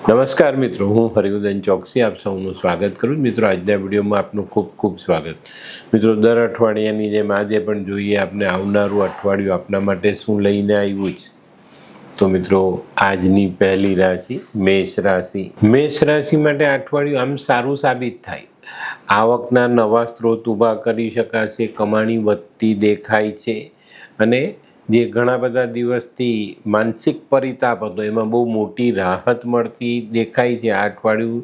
નમસ્કાર મિત્રો, હું હરિવર્ધન ચોકસી આપ સૌનું સ્વાગત કરું. મિત્રો, આજના વિડીયોમાં આપનું ખૂબ ખૂબ સ્વાગત. મિત્રો, દર અઠવાડિયાની જેમ આજે પણ જોઈએ આપણે આવનારું અઠવાડિયું આપના માટે શું લઈને આવ્યું છે. તો મિત્રો, આજની પહેલી રાશિ મેષ રાશિ. મેષ રાશિ માટે અઠવાડિયું આમ સારું સાબિત થાય. આવકના નવા સ્ત્રોત ઊભા કરી શકાશે, કમાણી વધતી દેખાય છે અને જે ઘણા બધા દિવસથી માનસિક પરિતાપ હતો એમાં બહુ મોટી રાહત મળતી દેખાય છે. આ અઠવાડિયું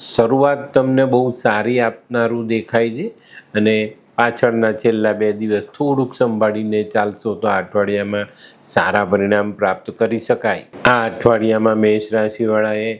શરૂઆત તમને બહુ સારી આપનારું દેખાય છે અને પાછળના છેલ્લા 2 દિવસ થોડુંક સંભાળીને ચાલશો તો આ અઠવાડિયામાં સારા પરિણામ પ્રાપ્ત કરી શકાય. આ અઠવાડિયામાં મેષ રાશિવાળાએ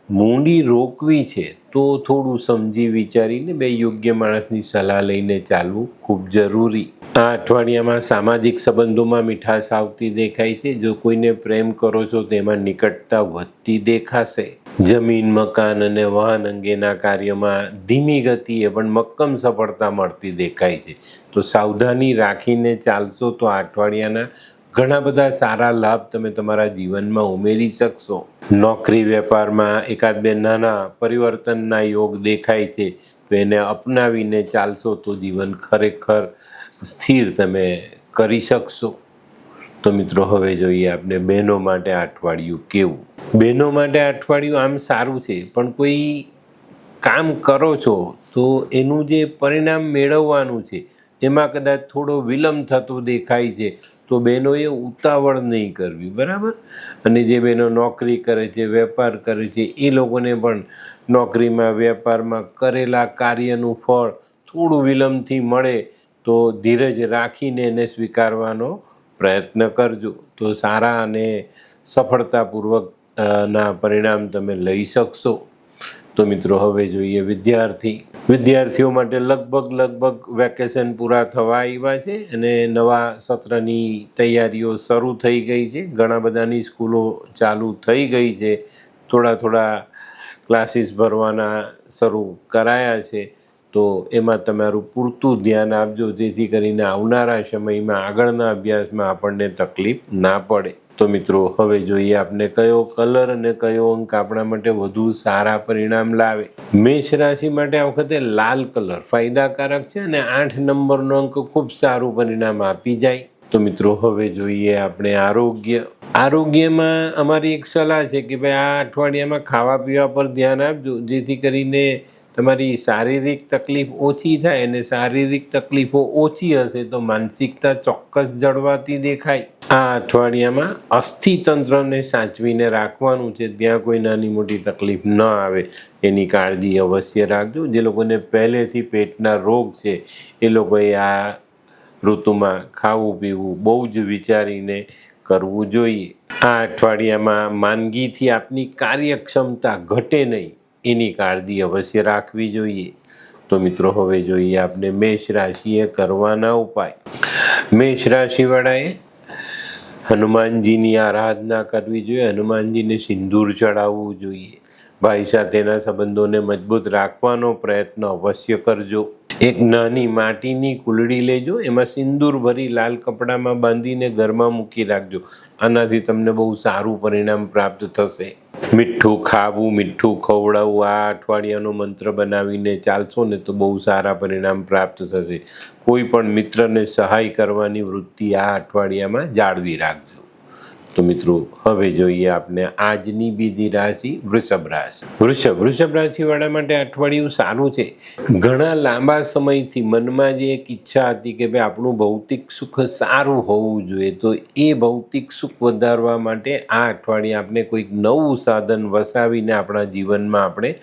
મૂડી રોકવી છે તો થોડું સમજી વિચારીને બે યોગ્ય માણસની સલાહ લઈને ચાલવું ખૂબ જરૂરી. આ અઠવાડિયામાં સામાજિક સંબંધોમાં મીઠાશ આવતી દેખાય છે. જો કોઈને પ્રેમ કરો છો તેમાં નિકટતા વધતી દેખાશે. જમીન, મકાન અને વાહન અંગેના કાર્યમાં ધીમી ગતિએ પણ મક્કમ સફળતા મળતી દેખાય છે. તો સાવધાની રાખીને ચાલશો તો આ અઠવાડિયાના ઘણા બધા સારા લાભ તમે તમારા જીવનમાં ઉમેરી શકશો. નોકરી વેપારમાં એકાદ બે નાના પરિવર્તનના યોગ દેખાય છે, તો એને અપનાવીને ચાલશો તો જીવન ખરેખર સ્થિર તમે કરી શકશો. તો મિત્રો, હવે જોઈએ આપણે બહેનો માટે આ અઠવાડિયું કેવું. બહેનો માટે આ અઠવાડિયું આમ સારું છે, પણ કોઈ કામ કરો છો તો એનું જે પરિણામ મેળવવાનું છે એમાં કદાચ થોડો વિલંબ થતો દેખાય છે. તો બહેનોએ ઉતાવળ નહીં કરવી, બરાબર. અને જે બહેનો નોકરી કરે છે, વેપાર કરે છે, એ લોકોને પણ નોકરીમાં, વેપારમાં કરેલા કાર્યનું ફળ થોડું વિલંબથી મળે તો ધીરજ રાખીને એને સ્વીકારવાનો પ્રયત્ન કરજો. તો સારા અને સફળતાપૂર્વક ના પરિણામ તમે લઈ શકશો. તો મિત્રો, હવે જોઈએ વિદ્યાર્થીઓ માટે લગભગ વેકેશન પૂરા થવા આવ્યા છે અને નવા સત્રની તૈયારીઓ શરૂ થઈ ગઈ છે. ઘણા બધાની સ્કૂલો ચાલુ થઈ ગઈ છે. થોડા ક્લાસીસ ભરવાના શરૂ કરાયા છે. તો એમાં તમારું પૂરતું ધ્યાન આપજો, જેથી કરીને આવનારા સમયમાં આગળના અભ્યાસમાં આપણને તકલીફ ના પડે. તો મિત્રો, હવે જોઈએ આપણે કયો કલર અને કયો અંક આપણા માટે વધુ સારા પરિણામ લાવે. મેષ રાશિ માટે આ વખતે લાલ કલર ફાયદાકારક છે અને 8 નંબરનો અંક ખૂબ સારું પરિણામ આપી જાય. તો મિત્રો, હવે જોઈએ આપણે આરોગ્યમાં અમારી એક સલાહ છે કે ભાઈ આ અઠવાડિયામાં ખાવા પીવા પર ધ્યાન આપજો, જેથી કરીને તમારી શારીરિક તકલીફ ઓછી થાય. અને શારીરિક તકલીફો ઓછી હશે તો માનસિકતા ચોક્કસ જળવાતી દેખાય. આ અઠવાડિયામાં અસ્થિતંત્રને સાચવીને રાખવાનું છે. ત્યાં કોઈ નાની મોટી તકલીફ ન આવે એની કાળજી અવશ્ય રાખજો. જે લોકોને પહેલેથી પેટના રોગ છે એ લોકોએ આ ઋતુમાં ખાવું પીવું બહુ જ વિચારીને કરવું જોઈએ. આ અઠવાડિયામાં માંદગીથી આપની કાર્યક્ષમતા ઘટે નહીં એની કાળજી અવશ્ય રાખવી જોઈએ. તો મિત્રો, હવે જોઈએ આપણે મેષ રાશિએ કરવાના ઉપાય. મેષ રાશિવાળાએ હનુમાનજીની આરાધના કરવી જોઈએ. હનુમાનજીને સિંદૂર ચડાવવું જોઈએ. ભાઈ સાથેના સંબંધોને મજબૂત રાખવાનો પ્રયત્ન અવશ્ય કરજો. એક નાની માટીની કુલડી લેજો, એમાં સિંદૂર ભરી લાલ કપડામાં બાંધીને ઘરમાં મૂકી રાખજો. આનાથી તમને બહુ સારું પરિણામ પ્રાપ્ત થશે. મીઠું ખાવું, મીઠું ખવડાવવું આ અઠવાડિયાનો મંત્ર બનાવીને ચાલશો ને તો બહુ સારા પરિણામ પ્રાપ્ત થશે. કોઈ પણ મિત્રને સહાય કરવાની વૃત્તિ આ અઠવાડિયામાં જાળવી રાખજો. તો મિત્રો, હવે જોઈએ આપણે આજની બીજી રાશિ વૃષભ રાશિ. વૃષભ રાશિવાળા માટે અઠવાડિયું સારું છે. ઘણા લાંબા સમયથી મનમાં જે એક ઈચ્છા હતી કે ભાઈ આપણું ભૌતિક સુખ સારું હોવું જોઈએ, તો એ ભૌતિક સુખ વધારવા માટે આ અઠવાડિયે આપણે કોઈક નવું સાધન વસાવીને આપણા જીવનમાં આપણે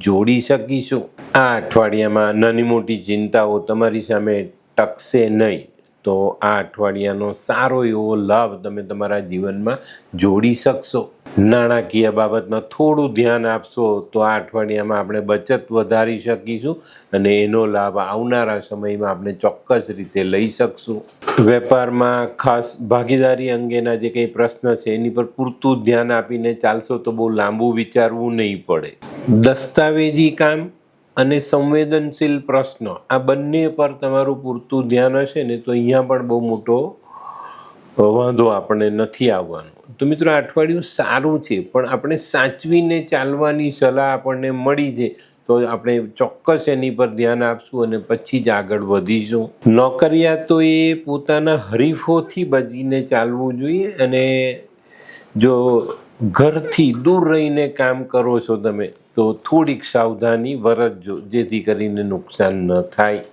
જોડી શકીશું. આ અઠવાડિયામાં નાની મોટી ચિંતાઓ તમારી સામે ટકશે નહીં. તો આ અઠવાડિયાનો સારો એવો લાભ તમે તમારા જીવનમાં જોડી શકશો. નાણાકીય બાબતમાં થોડું ધ્યાન આપશો તો આ અઠવાડિયામાં આપણે બચત વધારી શકીશું અને એનો લાભ આવનારા સમયમાં આપણે ચોક્કસ રીતે લઈ શકશું. વેપારમાં ખાસ ભાગીદારી અંગેના જે કંઈ પ્રશ્ન છે એની પર પૂરતું ધ્યાન આપીને ચાલશો તો બહુ લાંબુ વિચારવું નહીં પડે. દસ્તાવેજી કામ અને સંવેદનશીલ પ્રશ્નો આ બંને પર તમારું પૂરતું ધ્યાન હશે ને તો અહીંયા પણ બહુ મોટો વાંધો આપણને નથી આવવાનો. તો મિત્રો આ અઠવાડિયું સારું છે, પણ આપણે સાચવીને ચાલવાની સલાહ આપણને મળી છે, તો આપણે ચોક્કસ એની પર ધ્યાન આપશું અને પછી જ આગળ વધીશું. નોકરિયાતોએ પોતાના હરીફોથી બચીને ચાલવું જોઈએ, અને જો ઘરથી દૂર રહીને કામ કરો છો તમે તો થોડીક સાવધાની વર્તજો, જેથી કરીને નુકસાન ન થાય.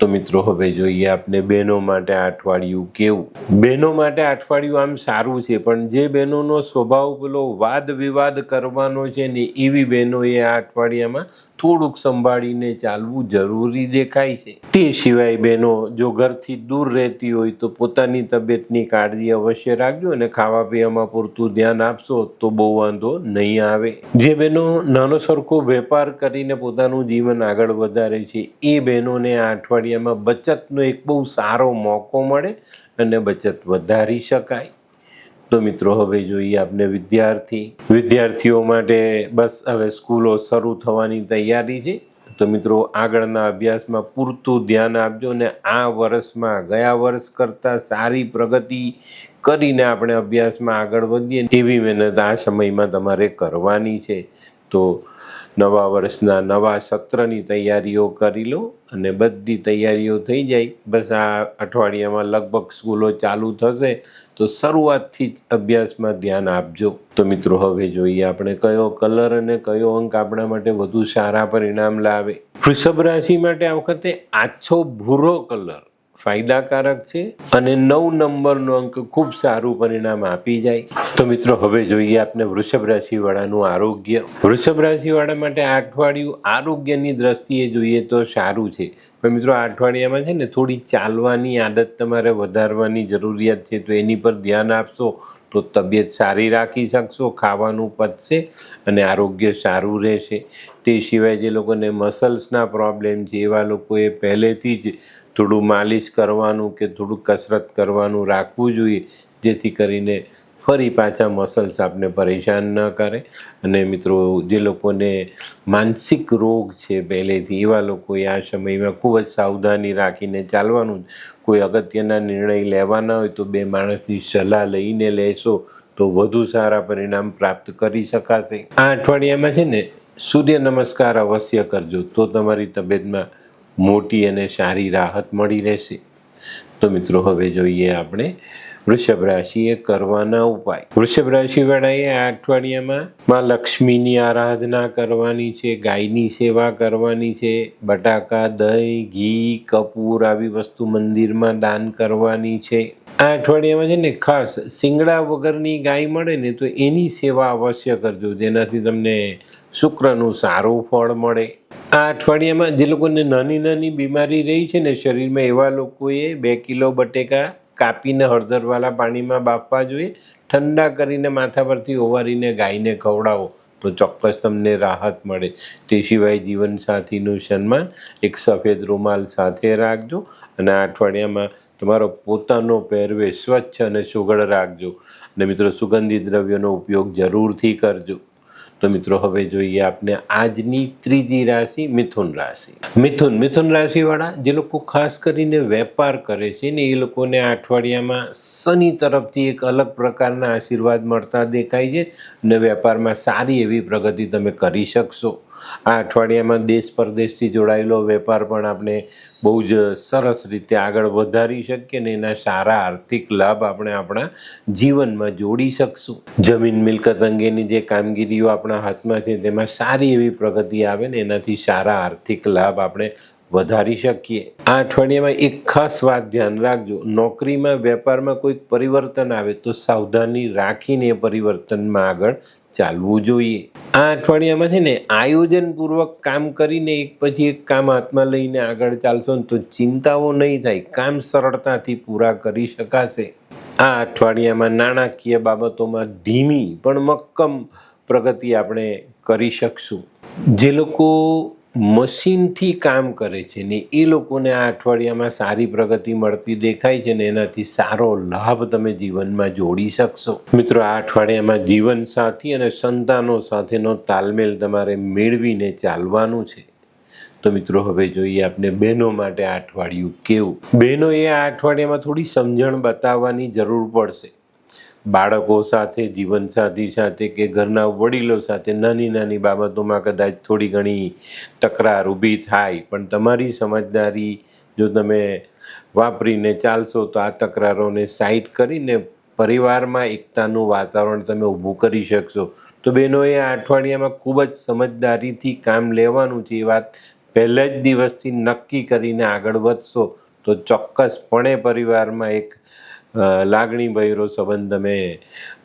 તો મિત્રો હવે જોઈએ આપણે બહેનો માટે આ અઠવાડિયું કેવું. બહેનો માટે આ અઠવાડિયું આમ સારું છે, પણ જે બહેનોનો સ્વભાવ પેલો વાદ વિવાદ કરવાનો છે ને, એવી બહેનોએ આ અઠવાડિયામાં થોડુંક સંભાળીને ચાલવું જરૂરી દેખાય છે. તે સિવાય બહેનો જો ઘરથી દૂર રહેતી હોય તો પોતાની તબિયતની કાળજી અવશ્ય રાખજો, અને ખાવા પીવામાં પૂરતું ધ્યાન આપશો તો બહુ વાંધો નહીં આવે. જે બહેનો નાનો સરખો વેપાર કરીને પોતાનું જીવન આગળ વધારે છે, એ બહેનોને આ અઠવાડિયામાં બચતનો એક બહુ સારો મોકો મળે અને બચત વધારી શકાય. તો મિત્રો હવે જોઈએ આપણે વિદ્યાર્થીઓ માટે બસ હવે સ્કૂલો શરૂ થવાની તૈયારી છે. તો મિત્રો આગળના અભ્યાસમાં પૂરતું ધ્યાન આપજો, અને આ વર્ષમાં ગયા વર્ષ કરતાં સારી પ્રગતિ કરીને આપણે અભ્યાસમાં આગળ વધીએ એવી મહેનત આ સમયમાં તમારે કરવાની છે. તો નવા વર્ષના નવા સત્રની તૈયારીઓ કરી લો, અને બધી તૈયારીઓ થઈ જાય. બસ આ અઠવાડિયામાં લગભગ સ્કૂલો ચાલુ થશે, તો શરૂઆતથી જ અભ્યાસમાં ધ્યાન આપજો. તો મિત્રો હવે જોઈએ આપણે કયો કલર અને કયો અંક આપણા માટે વધુ સારા પરિણામ લાવે. વૃષભ રાશિ માટે આ વખતે આછો ભૂરો કલર ફાયદાકારક છે, અને 9 નંબરનો અંક ખૂબ સારું પરિણામ આપી જાય. તો મિત્રો હવે જોઈએ આપણે વૃષભ રાશિ વાળાનું આરોગ્ય. વૃષભ રાશિ વાળા માટે આ અઠવાડિયું આરોગ્યની દ્રષ્ટિએ જોઈએ તો સારું છે, પણ મિત્રો આ અઠવાડિયામાં છે ને થોડી ચાલવાની આદત તમારે વધારવાની જરૂરિયાત છે. તો એની પર ધ્યાન આપશો તો તબિયત સારી રાખી શકશો, ખાવાનું પચશે અને આરોગ્ય સારું રહેશે. તે સિવાય જે લોકોને મસલ્સના પ્રોબ્લેમ છે, એવા લોકોએ પહેલેથી જ થોડું માલિશ કરવાનું કે થોડું કસરત કરવાનું રાખવું જોઈએ, જેથી કરીને ફરી પાછા મસલ્સ આપણે પરેશાન ન કરે. અને મિત્રો જે લોકોને માનસિક રોગ છે પહેલેથી, એવા લોકોએ આ સમયમાં ખૂબ જ સાવધાની રાખીને ચાલવાનું. કોઈ અગત્યના નિર્ણય લેવાના હોય તો 2 માણસની સલાહ લઈને લેશો તો વધુ સારા પરિણામ પ્રાપ્ત કરી શકાશે. આ અઠવાડિયામાં છે ને સૂર્ય નમસ્કાર અવશ્ય કરજો, તો તમારી તબિયતમાં મોટી અને સારી રાહત મળી રહેશે. તો મિત્રો હવે જોઈએ આપણે વૃષભ રાશિએ કરવાના ઉપાય. વૃષભ રાશિ વાળાએ આ અઠવાડિયામાં માં લક્ષ્મીની આરાધના કરવાની છે, ગાયની સેવા કરવાની છે, બટાકા, દહીં, ઘી, કપૂર આવી વસ્તુ મંદિરમાં દાન કરવાની છે. આ અઠવાડિયામાં છે ને ખાસ શિંગડા વગરની ગાય મળે ને તો એની સેવા અવશ્ય કરજો, જેનાથી તમને શુક્રનું સારું ફળ મળે. આ અઠવાડિયામાં જે લોકોને નાની નાની બીમારી રહી છે ને શરીરમાં, એવા લોકોએ 2 કિલો બટેકા કાપીને હળદરવાળા પાણીમાં બાફવા જોઈએ. ઠંડા કરીને માથા પરથી ઓવારીને ગાયને ખવડાવો તો ચોક્કસ તમને રાહત મળે. તે સિવાય જીવનસાથીનું સન્માન એક સફેદ રૂમાલ સાથે રાખજો, અને આ અઠવાડિયામાં તમારો પોતાનો પહેરવેશ સ્વચ્છ અને સુઘડ રાખજો. અને મિત્રો સુગંધિત દ્રવ્યોનો ઉપયોગ જરૂરથી કરજો. તો મિત્રો હવે જોઈએ આપણે આજની ત્રીજી રાશિ મિથુન રાશિ. મિથુન રાશિ વાળા જે લોકો ખાસ કરીને વેપાર કરે છે ને, એ લોકોને આ અઠવાડિયામાં શનિ તરફથી એક અલગ પ્રકારના આશીર્વાદ મળતા દેખાય છે, અને વેપારમાં સારી એવી પ્રગતિ તમે કરી શકશો. આ અઠવાડિયામાં દેશ પરદેશથી જોડાયેલો વેપાર પણ આપણે બહુ જ સરસ રીતે આગળ વધારી શકીએ, ને એના સારા આર્થિક લાભ આપણે આપણા જીવનમાં જોડી શકશું. જમીન મિલકત અંગેની જે કામગીરીઓ આપણા હાથમાં છે તેમાં સારી એવી પ્રગતિ આવે ને એનાથી સારા આર્થિક લાભ આપણે વધારી શકીએ. આ અઠવાડિયામાં એક ખાસ વાત ધ્યાન રાખજો, નોકરીમાં વેપારમાં કોઈક પરિવર્તન આવે તો સાવધાની રાખીને એ પરિવર્તનમાં આગળ ચાલવું જોઈએ. આ અઠવાડિયામાં છે ને આયોજનપૂર્વક કામ કરીને એક પછી એક કામ હાથમાં લઈને આગળ ચાલશો ને તો ચિંતાઓ નહીં થાય, કામ સરળતાથી પૂરા કરી શકાશે. આ અઠવાડિયામાં નાણાકીય બાબતોમાં ધીમી પણ મક્કમ પ્રગતિ આપણે કરી શકશું. જે લોકો મશીનથી કામ કરે છે ને એ લોકોને આ અઠવાડિયામાં સારી પ્રગતિ મળતી દેખાય છે, ને એનાથી સારો લાભ તમે જીવનમાં જોડી શકશો. મિત્રો આ અઠવાડિયામાં જીવનસાથી અને સંતાનો સાથેનો તાલમેલ તમારે મેળવીને ચાલવાનું છે. તો મિત્રો હવે જોઈએ આપણે બહેનો માટે આ અઠવાડિયું કેવું. બહેનોએ આ અઠવાડિયામાં થોડી સમજણ બતાવવાની જરૂર પડશે. બાળકો સાથે, જીવનસાથી સાથે કે ઘરના વડીલો સાથે નાની નાની બાબતોમાં કદાચ થોડી ઘણી તકરાર ઊભી થાય, પણ તમારી સમજદારી જો તમે વાપરીને ચાલશો તો આ તકરારોને સાઈડ કરીને પરિવારમાં એકતાનું વાતાવરણ તમે ઊભું કરી શકશો. તો બહેનોએ આ અઠવાડિયામાં ખૂબ જ સમજદારીથી કામ લેવાનું છે. એ વાત પહેલા જ દિવસથી નક્કી કરીને આગળ વધશો તો ચોક્કસપણે પરિવારમાં એક લાગણીભર્યો સંબંધ તમે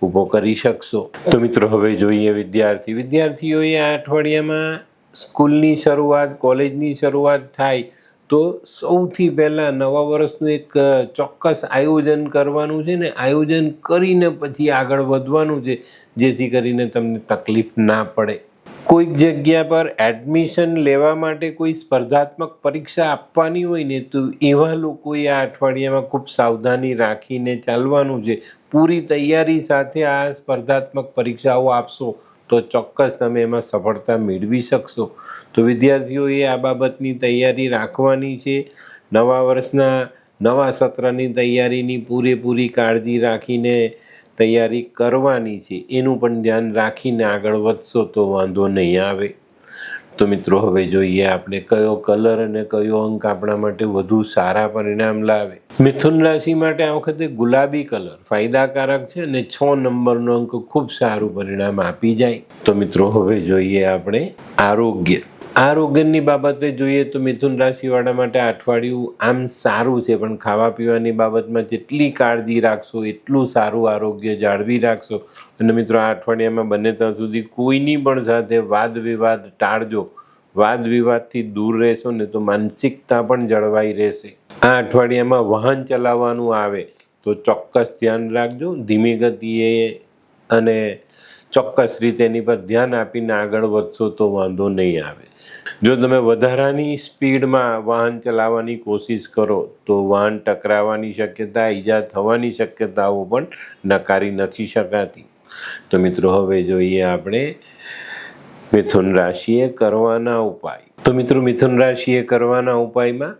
ઊભો કરી શકશો. તો મિત્રો હવે જોઈએ વિદ્યાર્થીઓએ આ અઠવાડિયામાં સ્કૂલની શરૂઆત, કોલેજની શરૂઆત થાય તો સૌથી પહેલાં નવા વર્ષનું એક ચોક્કસ આયોજન કરવાનું છે ને આયોજન કરીને પછી આગળ વધવાનું છે, જેથી કરીને તમને તકલીફ ના પડે. કોઈક જગ્યા પર એડમિશન લેવા માટે કોઈ સ્પર્ધાત્મક પરીક્ષા આપવાની હોય ને તો એવા લોકોએ આ અઠવાડિયામાં ખૂબ સાવધાની રાખીને ચાલવાનું છે. પૂરી તૈયારી સાથે આ સ્પર્ધાત્મક પરીક્ષાઓ આપશો તો ચોક્કસ તમે એમાં સફળતા મેળવી શકશો. તો વિદ્યાર્થીઓએ આ બાબતની તૈયારી રાખવાની છે. નવા વર્ષના નવા સત્રની તૈયારીની પૂરેપૂરી કાળજી રાખીને તૈયારી કરવાની છે. એનું પણ ધ્યાન રાખીને આગળ વધશો તો વાંધો નહીં આવે. તો મિત્રો હવે જોઈએ આપણે કયો કલર અને કયો અંક આપણા માટે વધુ સારા પરિણામ લાવે. મિથુન રાશિ માટે આ વખતે ગુલાબી કલર ફાયદાકારક છે અને 6 નંબરનો અંક ખૂબ સારું પરિણામ આપી જાય. તો મિત્રો હવે જોઈએ આપણે આરોગ્યની બાબતે જોઈએ તો મિથુન રાશિવાળા માટે આ અઠવાડિયું આમ સારું છે, પણ ખાવા પીવાની બાબતમાં જેટલી કાળજી રાખશો એટલું સારું આરોગ્ય જાળવી રાખશો. અને મિત્રો આ અઠવાડિયામાં બને ત્યાં સુધી કોઈની પણ સાથે વાદ વિવાદ ટાળજો. વાદ વિવાદથી દૂર રહેશો ને તો માનસિકતા પણ જળવાઈ રહેશે. આ અઠવાડિયામાં વાહન ચલાવવાનું આવે તો ચોક્કસ ધ્યાન રાખજો. ધીમી ગતિએ અને ચોક્કસ રીતે એની પર ધ્યાન આપીને આગળ વધશો તો વાંધો નહીં આવે. જો તમે વધારાની સ્પીડમાં વાહન ચલાવવાની કોશિશ કરો તો વાહન ટકરાવવાની શક્યતા, ઈજા થવાની શક્યતાઓ પણ નકારી નથી શકાતી. તો મિત્રો હવે જોઈએ આપણે મિથુન રાશિએ કરવાના ઉપાય. તો મિત્રો મિથુન રાશિએ કરવાના ઉપાયમાં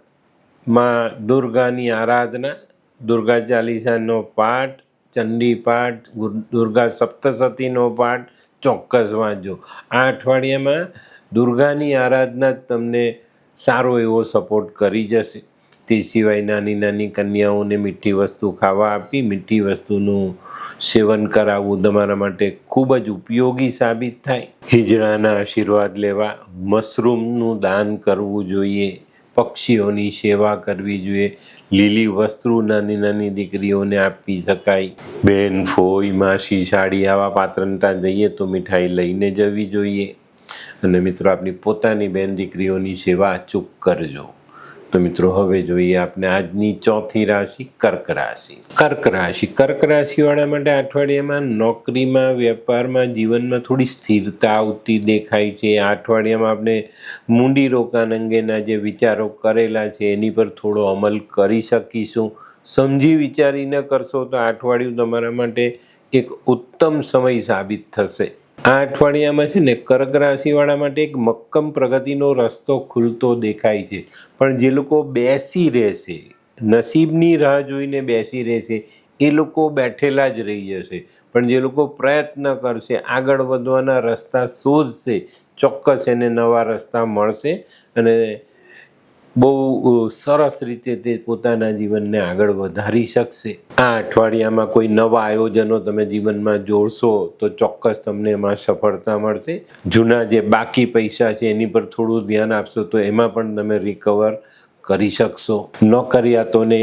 માં દુર્ગાની આરાધના, દુર્ગા ચાલીસાનો પાઠ, ચંડી પાઠ, દુર્ગા સપ્તશતીનો પાઠ ચોક્કસ વાંચજો. આ અઠવાડિયામાં દુર્ગાની આરાધના તમને સારો એવો સપોર્ટ કરી જશે. તે સિવાય નાની નાની કન્યાઓને મીઠી વસ્તુ ખાવા આપી, મીઠી વસ્તુનું સેવન કરાવવું તમારા માટે ખૂબ જ ઉપયોગી સાબિત થાય. હિજડાના આશીર્વાદ લેવા, મશરૂમનું દાન કરવું જોઈએ, પક્ષીઓની સેવા કરવી જોઈએ, લીલી વસ્તુ નાની નાની દીકરીઓને આપી શકાય. બેન, ફોઈ, માસી, સાડી આવા પાત્રનતા જઈએ તો મીઠાઈ લઈને જવી જોઈએ. અને મિત્રો આપની પોતાની બેન દીકરીઓની સેવા અચૂક કરજો. તો મિત્રો હવે જોઈએ આપણે આજની ચોથી રાશિ કર્ક રાશિ. કર્ક રાશિવાળા માટે અઠવાડિયામાં નોકરીમાં, વેપારમાં, જીવનમાં થોડી સ્થિરતા આવતી દેખાય છે. આ અઠવાડિયામાં આપણે મૂડી રોકાણ અંગેના જે વિચારો કરેલા છે એની પર થોડો અમલ કરી શકીશું. સમજી વિચારીને કરશો તો આ અઠવાડિયું તમારા માટે એક ઉત્તમ સમય સાબિત થશે. આ અઠવાડિયામાં છે ને કર્ક રાશિવાળા માટે એક મક્કમ પ્રગતિનો રસ્તો ખુલતો દેખાય છે. પણ જે લોકો બેસી રહેશે, નસીબની રાહ જોઈને બેસી રહેશે, એ લોકો બેઠેલા જ રહી જશે. પણ જે લોકો પ્રયત્ન કરશે, આગળ વધવાના રસ્તા શોધશે, ચોક્કસ એને નવા રસ્તા મળશે અને બહુ સરસ રીતે તે પોતાના જીવનને આગળ વધારી શકશે. આ અઠવાડિયામાં કોઈ નવા આયોજનો તમે જીવનમાં જોડશો તો ચોક્કસ તમને એમાં સફળતા મળશે. જૂના જે બાકી પૈસા છે એની પર થોડું ધ્યાન આપશો તો એમાં પણ તમે રિકવર કરી શકશો. નોકરિયાતોને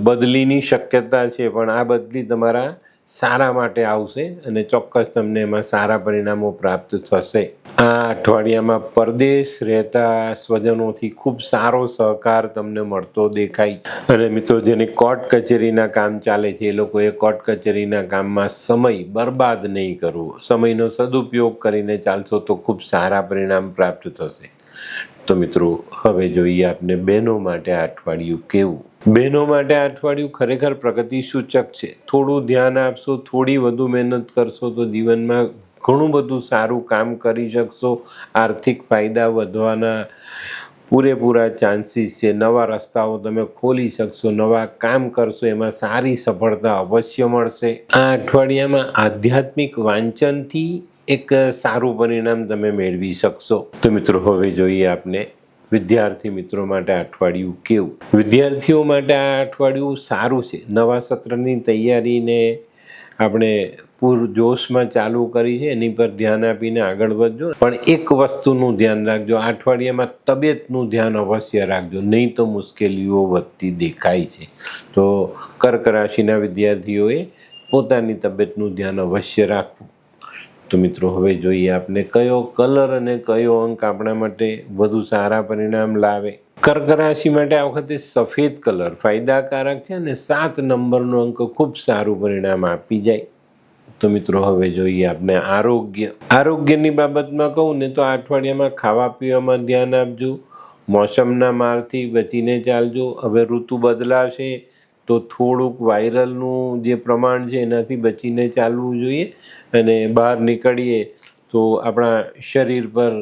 બદલીની શક્યતા છે, પણ આ બદલી તમારા સારા માટે આવશે અને ચોક્કસ તમને એમાં સારા પરિણામો પ્રાપ્ત થશે. આ અઠવાડિયામાં પરદેશ રહેતા સ્વજનોથી ખૂબ સારો સહકાર તમને મળતો દેખાય. અને મિત્રો જેને કોર્ટ કચેરીના કામ ચાલે છે એ લોકોએ કોર્ટ કચેરીના કામમાં સમય બરબાદ નહીં કરવો. સમયનો સદુપયોગ કરીને ચાલશો તો ખૂબ સારા પરિણામ પ્રાપ્ત થશે. તો મિત્રો હવે જોઈએ આપણે બહેનો માટે આ અઠવાડિયું કેવું. બહેનો માટે આ અઠવાડિયું ખરેખર પ્રગતિ સૂચક છે. થોડું ધ્યાન આપશો, થોડી વધુ મહેનત કરશો તો જીવનમાં ઘણું બધું સારું કામ કરી શકશો. આર્થિક ફાયદા વધવાના પૂરેપૂરા ચાન્સીસ છે. નવા રસ્તાઓ તમે ખોલી શકશો, નવા કામ કરશો, એમાં સારી સફળતા અવશ્ય મળશે. આ અઠવાડિયામાં આધ્યાત્મિક વાંચનથી એક સારું પરિણામ તમે મેળવી શકશો. તો મિત્રો હવે જોઈએ આપણે વિદ્યાર્થી મિત્રો માટે અઠવાડિયું કેવું. વિદ્યાર્થીઓ માટે આ અઠવાડિયું સારું છે. નવા સત્રની તૈયારીને આપણે પૂરજોશમાં ચાલુ કરી છે, એની પર ધ્યાન આપીને આગળ વધજો. પણ એક વસ્તુનું ધ્યાન રાખજો, આ અઠવાડિયામાં તબિયતનું ધ્યાન અવશ્ય રાખજો, નહીં તો મુશ્કેલીઓ વધતી દેખાય છે. તો કર્ક રાશિના વિદ્યાર્થીઓએ પોતાની તબિયતનું ધ્યાન અવશ્ય રાખવું. તો મિત્રો હવે જોઈએ આપણે કયો કલર અને કયો અંક આપણા માટે વધુ સારા પરિણામ લાવે. કર્ક રાશિ માટે આ વખતે સફેદ કલર ફાયદાકારક છે અને 7 નંબરનો અંક ખૂબ સારું પરિણામ આપી જાય. તો મિત્રો હવે જોઈએ આપણે આરોગ્યની બાબતમાં કહું ને તો આ અઠવાડિયામાં ખાવા પીવામાં ધ્યાન આપજો. મોસમના મારથી બચીને ચાલજો. હવે ઋતુ બદલાશે તો થોડુંક વાયરલનું જે પ્રમાણ છે એનાથી બચીને ચાલવું જોઈએ. અને બહાર નીકળીએ તો આપણા શરીર પર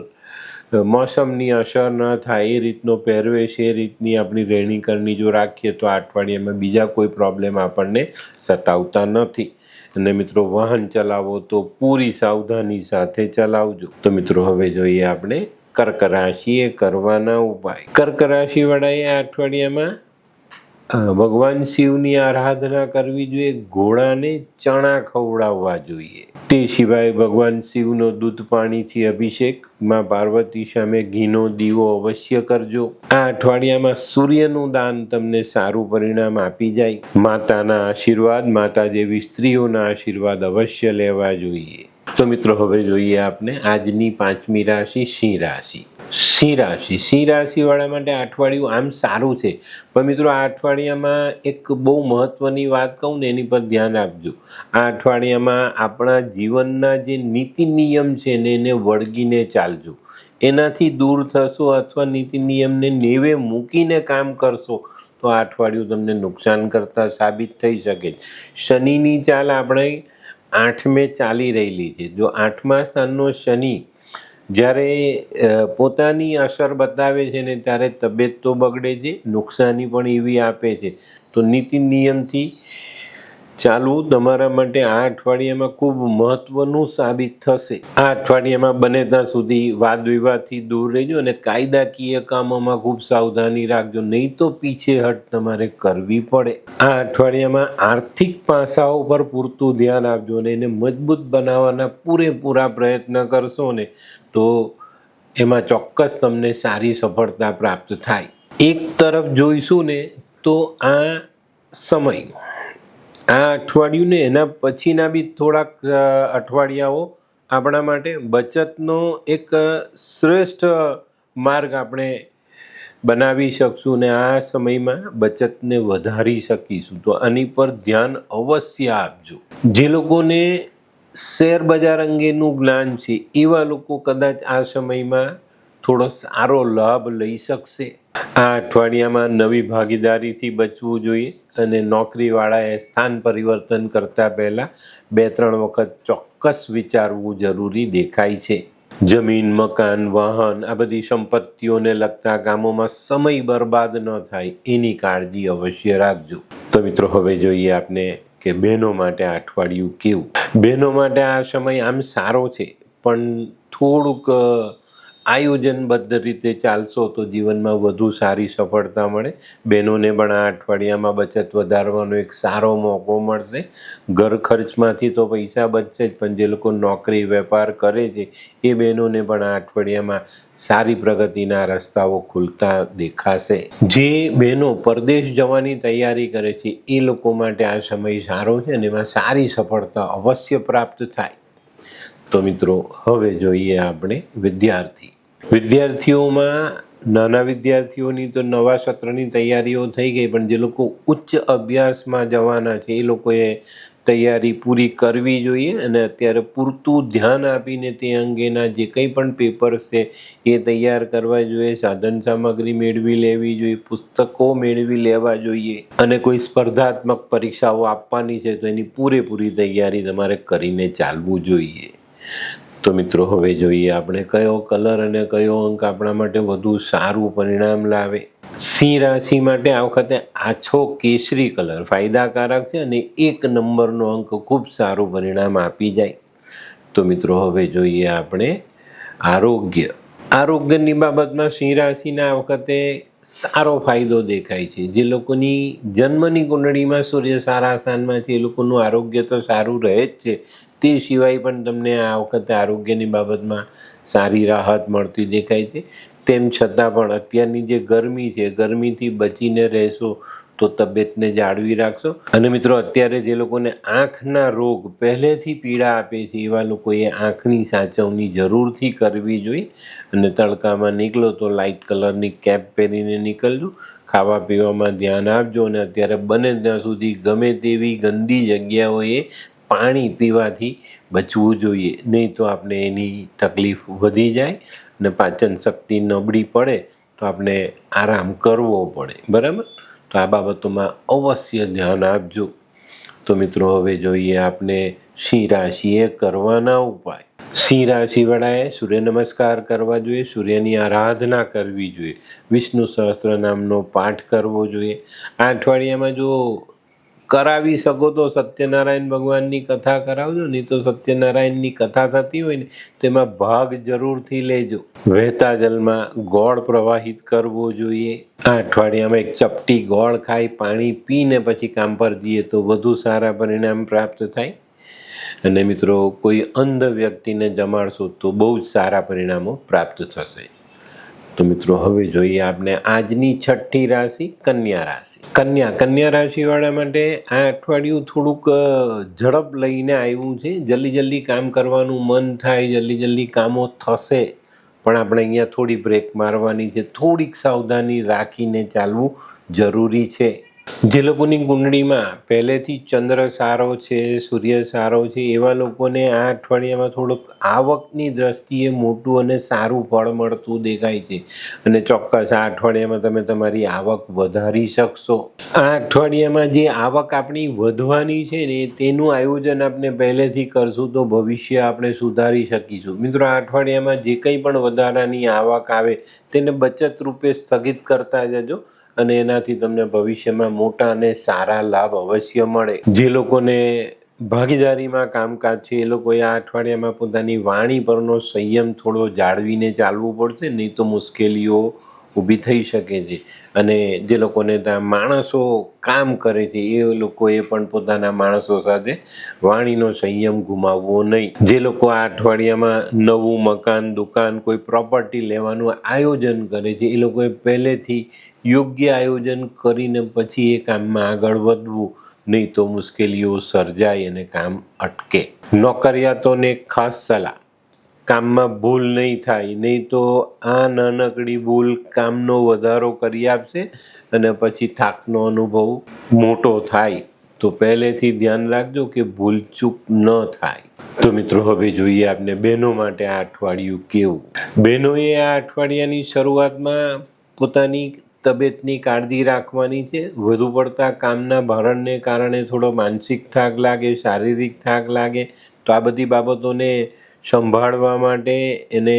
મોસમની અસર ન થાય એ રીતનો પહેરવેશ, એ રીતની આપણી રહેણી કરણી જો રાખીએ તો આ અઠવાડિયામાં બીજા કોઈ પ્રોબ્લેમ આપણને સતાવતા નથી. અને મિત્રો વાહન ચલાવો તો પૂરી સાવધાની સાથે ચલાવજો. તો મિત્રો હવે જોઈએ આપણે કર્ક રાશિએ કરવાના ઉપાય. કર્ક રાશિવાળાએ આ અઠવાડિયામાં ભગવાન શિવની આરાધના કરવી જોઈએ. ઘોડાને ચણા ખવડાવવા જોઈએ. તે સિવાય ભગવાન શિવનો દૂધ પાણીથી અભિષેક, માં પાર્વતી સામે ઘીનો દીવો અવશ્ય કરજો. આ અઠવાડિયામાં સૂર્યનું દાન તમને સારું પરિણામ આપી જાય. માતાના આશીર્વાદ, માતા જેવી સ્ત્રીઓના આશીર્વાદ અવશ્ય લેવા જોઈએ. તો મિત્રો હવે જોઈએ આપણે આજની 5મી રાશિ સિંહ રાશિ. સિંહ રાશિવાળા માટે આ અઠવાડિયું આમ સારું છે, પણ મિત્રો આ અઠવાડિયામાં એક બહુ મહત્વની વાત કહું ને એની પર ધ્યાન આપજો. આ અઠવાડિયામાં આપણા જીવનના જે નીતિ નિયમ છે ને એને વળગીને ચાલજો. એનાથી દૂર થશો અથવા નીતિ નિયમને નેવે મૂકીને કામ કરશો તો આ અઠવાડિયું તમને નુકસાન કરતા સાબિત થઈ શકે. શનિની ચાલ આપણે 8મે ચાલી રહેલી છે. જો 8મા સ્થાનનો શનિ જ્યારે પોતાની અસર બતાવે છે ને ત્યારે તબિયત તો બગડે છે, નુકસાની પણ એવી આપે છે. તો નીતિ નિયમથી ચાલવું તમારા માટે આ અઠવાડિયામાં ખૂબ મહત્વનું સાબિત થશે. આ અઠવાડિયામાં બને ત્યાં સુધી વાદ વિવાદથી દૂર રહેજો અને કાયદાકીય કામોમાં ખૂબ સાવધાની રાખજો, નહીં તો પીછેહટ તમારે કરવી પડે. આ અઠવાડિયામાં આર્થિક પાસાઓ પર પૂરતું ધ્યાન આપજો અને એને મજબૂત બનાવવાના પૂરેપૂરા પ્રયત્ન કરશો ને તો એમાં ચોક્કસ તમને સારી સફળતા પ્રાપ્ત થાય. એક તરફ જોઈશું ને તો આ સમય, આ અઠવાડિયું ને એના પછીના બી થોડાક અઠવાડિયાઓ આપણા માટે બચતનો એક શ્રેષ્ઠ માર્ગ આપણે બનાવી શકશું ને આ સમયમાં બચતને વધારી શકીશું. તો આની પર ધ્યાન અવશ્ય આપજો. જે લોકોને શેર બજાર અંગેનું જ્ઞાન છે એવા લોકો કદાચ આ સમયમાં થોડો સારો લાભ લઈ શકશે. આ અઠવાડિયામાં નવી ભાગીદારીથી બચવું જોઈએ અને નોકરીવાળાએ સ્થાન પરિવર્તન કરતા પહેલા 2-3 વખત ચોક્કસ વિચારવું જરૂરી દેખાય છે. જમીન, મકાન, વાહન આ બધી સંપત્તિઓને લગતા કામોમાં સમય બરબાદ ન થાય એની કાળજી અવશ્ય રાખજો. તો મિત્રો હવે જોઈએ આપણે કે બહેનો માટે આ અઠવાડિયું કેવું. બહેનો માટે આ સમય આમ સારો છે, પણ થોડુંક આયોજનબદ્ધ રીતે ચાલશો તો જીવનમાં વધુ સારી સફળતા મળે. બહેનોને પણ આ અઠવાડિયામાં બચત વધારવાનો એક સારો મોકો મળશે. ઘર ખર્ચમાંથી તો પૈસા બચશે જ, પણ જે લોકો નોકરી વેપાર કરે છે એ બહેનોને પણ આ અઠવાડિયામાં સારી પ્રગતિના રસ્તાઓ ખુલતા દેખાશે. જે બહેનો પરદેશ જવાની તૈયારી કરે છે એ લોકો માટે આ સમય સારો છે અને એમાં સારી સફળતા અવશ્ય પ્રાપ્ત થાય. તો મિત્રો હવે જોઈએ આપણે વિદ્યાર્થીઓમાં નાના વિદ્યાર્થીઓની તો નવા સત્રની તૈયારીઓ થઈ ગઈ, પણ જે લોકો ઉચ્ચ અભ્યાસમાં જવાના છે એ લોકોએ તૈયારી પૂરી કરવી જોઈએ અને અત્યારે પૂરતું ધ્યાન આપીને તે અંગેના જે કંઈ પણ પેપર્સ છે એ તૈયાર કરવા જોઈએ. સાધન સામગ્રી મેળવી લેવી જોઈએ, પુસ્તકો મેળવી લેવા જોઈએ અને કોઈ સ્પર્ધાત્મક પરીક્ષાઓ આપવાની છે તો એની પૂરેપૂરી તૈયારી તમારે કરીને ચાલવું જોઈએ. તો મિત્રો હવે જોઈએ આપણે કયો કલર અને કયો અંક આપણા માટે વધુ સારું પરિણામ લાવે. સિંહ રાશિ માટે આ વખતે આછો કેસરી કલર ફાયદાકારક છે અને 1 નંબરનો અંક ખૂબ સારું પરિણામ આપી જાય. તો મિત્રો હવે જોઈએ આપણે આરોગ્યની બાબતમાં સિંહ રાશિના આ વખતે સારો ફાયદો દેખાય છે. જે લોકોની જન્મની કુંડળીમાં સૂર્ય સારા સ્થાનમાં છે એ લોકોનું આરોગ્ય તો સારું રહે જ છે. તે સિવાય પણ તમને આ વખતે આરોગ્યની બાબતમાં સારી રાહત મળતી દેખાય છે. તેમ છતાં પણ અત્યારની જે ગરમી છે, ગરમીથી બચીને રહેશો તો તબિયતને જાળવી રાખશો. અને મિત્રો અત્યારે જે લોકોને આંખના રોગ પહેલેથી પીડા આપે છે એવા લોકોએ આંખની સાચવણી જરૂરથી કરવી જોઈએ. અને તડકામાં નીકળો તો લાઇટ કલરની કેપ પહેરીને નીકળજો. ખાવા પીવામાં ધ્યાન આપજો અને અત્યારે બને ત્યાં સુધી ગમે તેવી ગંદી જગ્યાઓએ પાણી પીવાથી બચવું જોઈએ, નહીં તો આપણે એની તકલીફ વધી જાય અને પાચન શક્તિ નબળી પડે તો આપણે આરામ કરવો પડે. બરાબર, તો આ બાબતોમાં અવશ્ય ધ્યાન આપજો. તો મિત્રો હવે જોઈએ આપણે સિંહ રાશિએ કરવાના ઉપાય. સિંહ રાશિવાળાએ સૂર્ય નમસ્કાર કરવા જોઈએ, સૂર્યની આરાધના કરવી જોઈએ, વિષ્ણુ સહસ્ત્ર નામનો પાઠ કરવો જોઈએ. આ અઠવાડિયામાં જો કરાવી શકો તો સત્યનારાયણ ભગવાનની કથા કરાવજો, નહીં તો સત્યનારાયણની કથા થતી હોય ને તેમાં ભાગ જરૂરથી લેજો. વહેતા જલમાં ગોળ પ્રવાહિત કરવો જોઈએ. આ અઠવાડિયામાં એક ચપટી ગોળ ખાઈ પાણી પીને પછી કામ પર જઈએ તો વધુ સારા પરિણામ પ્રાપ્ત થાય. અને મિત્રો કોઈ અંધ વ્યક્તિને જમાડશો તો બહુ જ સારા પરિણામો પ્રાપ્ત થશે. તો મિત્રો હવે જોઈએ આપણે આજની છઠ્ઠી રાશિ કન્યા રાશિ. કન્યા રાશિવાળા માટે આ અઠવાડિયું થોડુંક ઝડપ લઈને આવ્યું છે. જલ્દી કામ કરવાનું મન થાય, જલ્દી કામો થશે, પણ આપણે અહીંયા થોડી બ્રેક મારવાની છે. થોડીક સાવધાની રાખીને ચાલવું જરૂરી છે. જે લોકોની કુંડળીમાં પહેલેથી ચંદ્ર સારો છે, સૂર્ય સારો છે, એવા લોકોને આ અઠવાડિયામાં થોડુંક આવકની દ્રષ્ટિએ મોટું અને સારું ફળ મળતું દેખાય છે. અને ચોક્કસ આ અઠવાડિયામાં તમે તમારી આવક વધારી શકશો. આ અઠવાડિયામાં જે આવક આપણી વધવાની છે ને તેનું આયોજન આપણે પહેલેથી કરશું તો ભવિષ્ય આપણે સુધારી શકીશું. મિત્રો આ અઠવાડિયામાં જે કંઈ પણ વધારાની આવક આવે તેને બચત રૂપે સ્થગિત કરતા જજો અને એનાથી તમને ભવિષ્યમાં મોટા અને સારા લાભ અવશ્ય મળે. જે લોકોને ભાગીદારીમાં કામકાજ છે એ લોકોએ આ અઠવાડિયામાં પોતાની વાણી પરનો સંયમ થોડો જાળવીને ચાલવું પડશે, નહીં તો મુશ્કેલીઓ ઊભી થઈ શકે છે. અને જે લોકોને ત્યાં માણસો કામ કરે છે એ લોકોએ પણ પોતાના માણસો સાથે વાણીનો સંયમ ગુમાવવો નહીં. જે લોકો આ અઠવાડિયામાં નવું મકાન, દુકાન, કોઈ પ્રોપર્ટી લેવાનું આયોજન કરે છે એ લોકોએ પહેલેથી યોગ્ય આયોજન કરીને પછી એ કામમાં આગળ વધવું, નહીં તો મુશ્કેલીઓ સર્જાય અને કામ અટકે. નોકરિયાતોને ખાસ સલાહ, કામમાં ભૂલ નહીં થાય, નહીં તો આ નાનકડી ભૂલ કામનો વધારો કરી આપશે અને પછી થાકનો અનુભવ મોટો થાય. તો પહેલેથી ધ્યાન રાખજો કે ભૂલચૂક ન થાય. તો મિત્રો હવે જોઈએ આપણે બહેનો માટે આ અઠવાડિયું કેવું. બહેનોએ આ અઠવાડિયાની શરૂઆતમાં પોતાની તબિયતની કાળજી રાખવાની છે. વધુ પડતા કામના ભારણને કારણે થોડો માનસિક થાક લાગે, શારીરિક થાક લાગે, તો આ બધી બાબતોને સંભાળવા માટે એને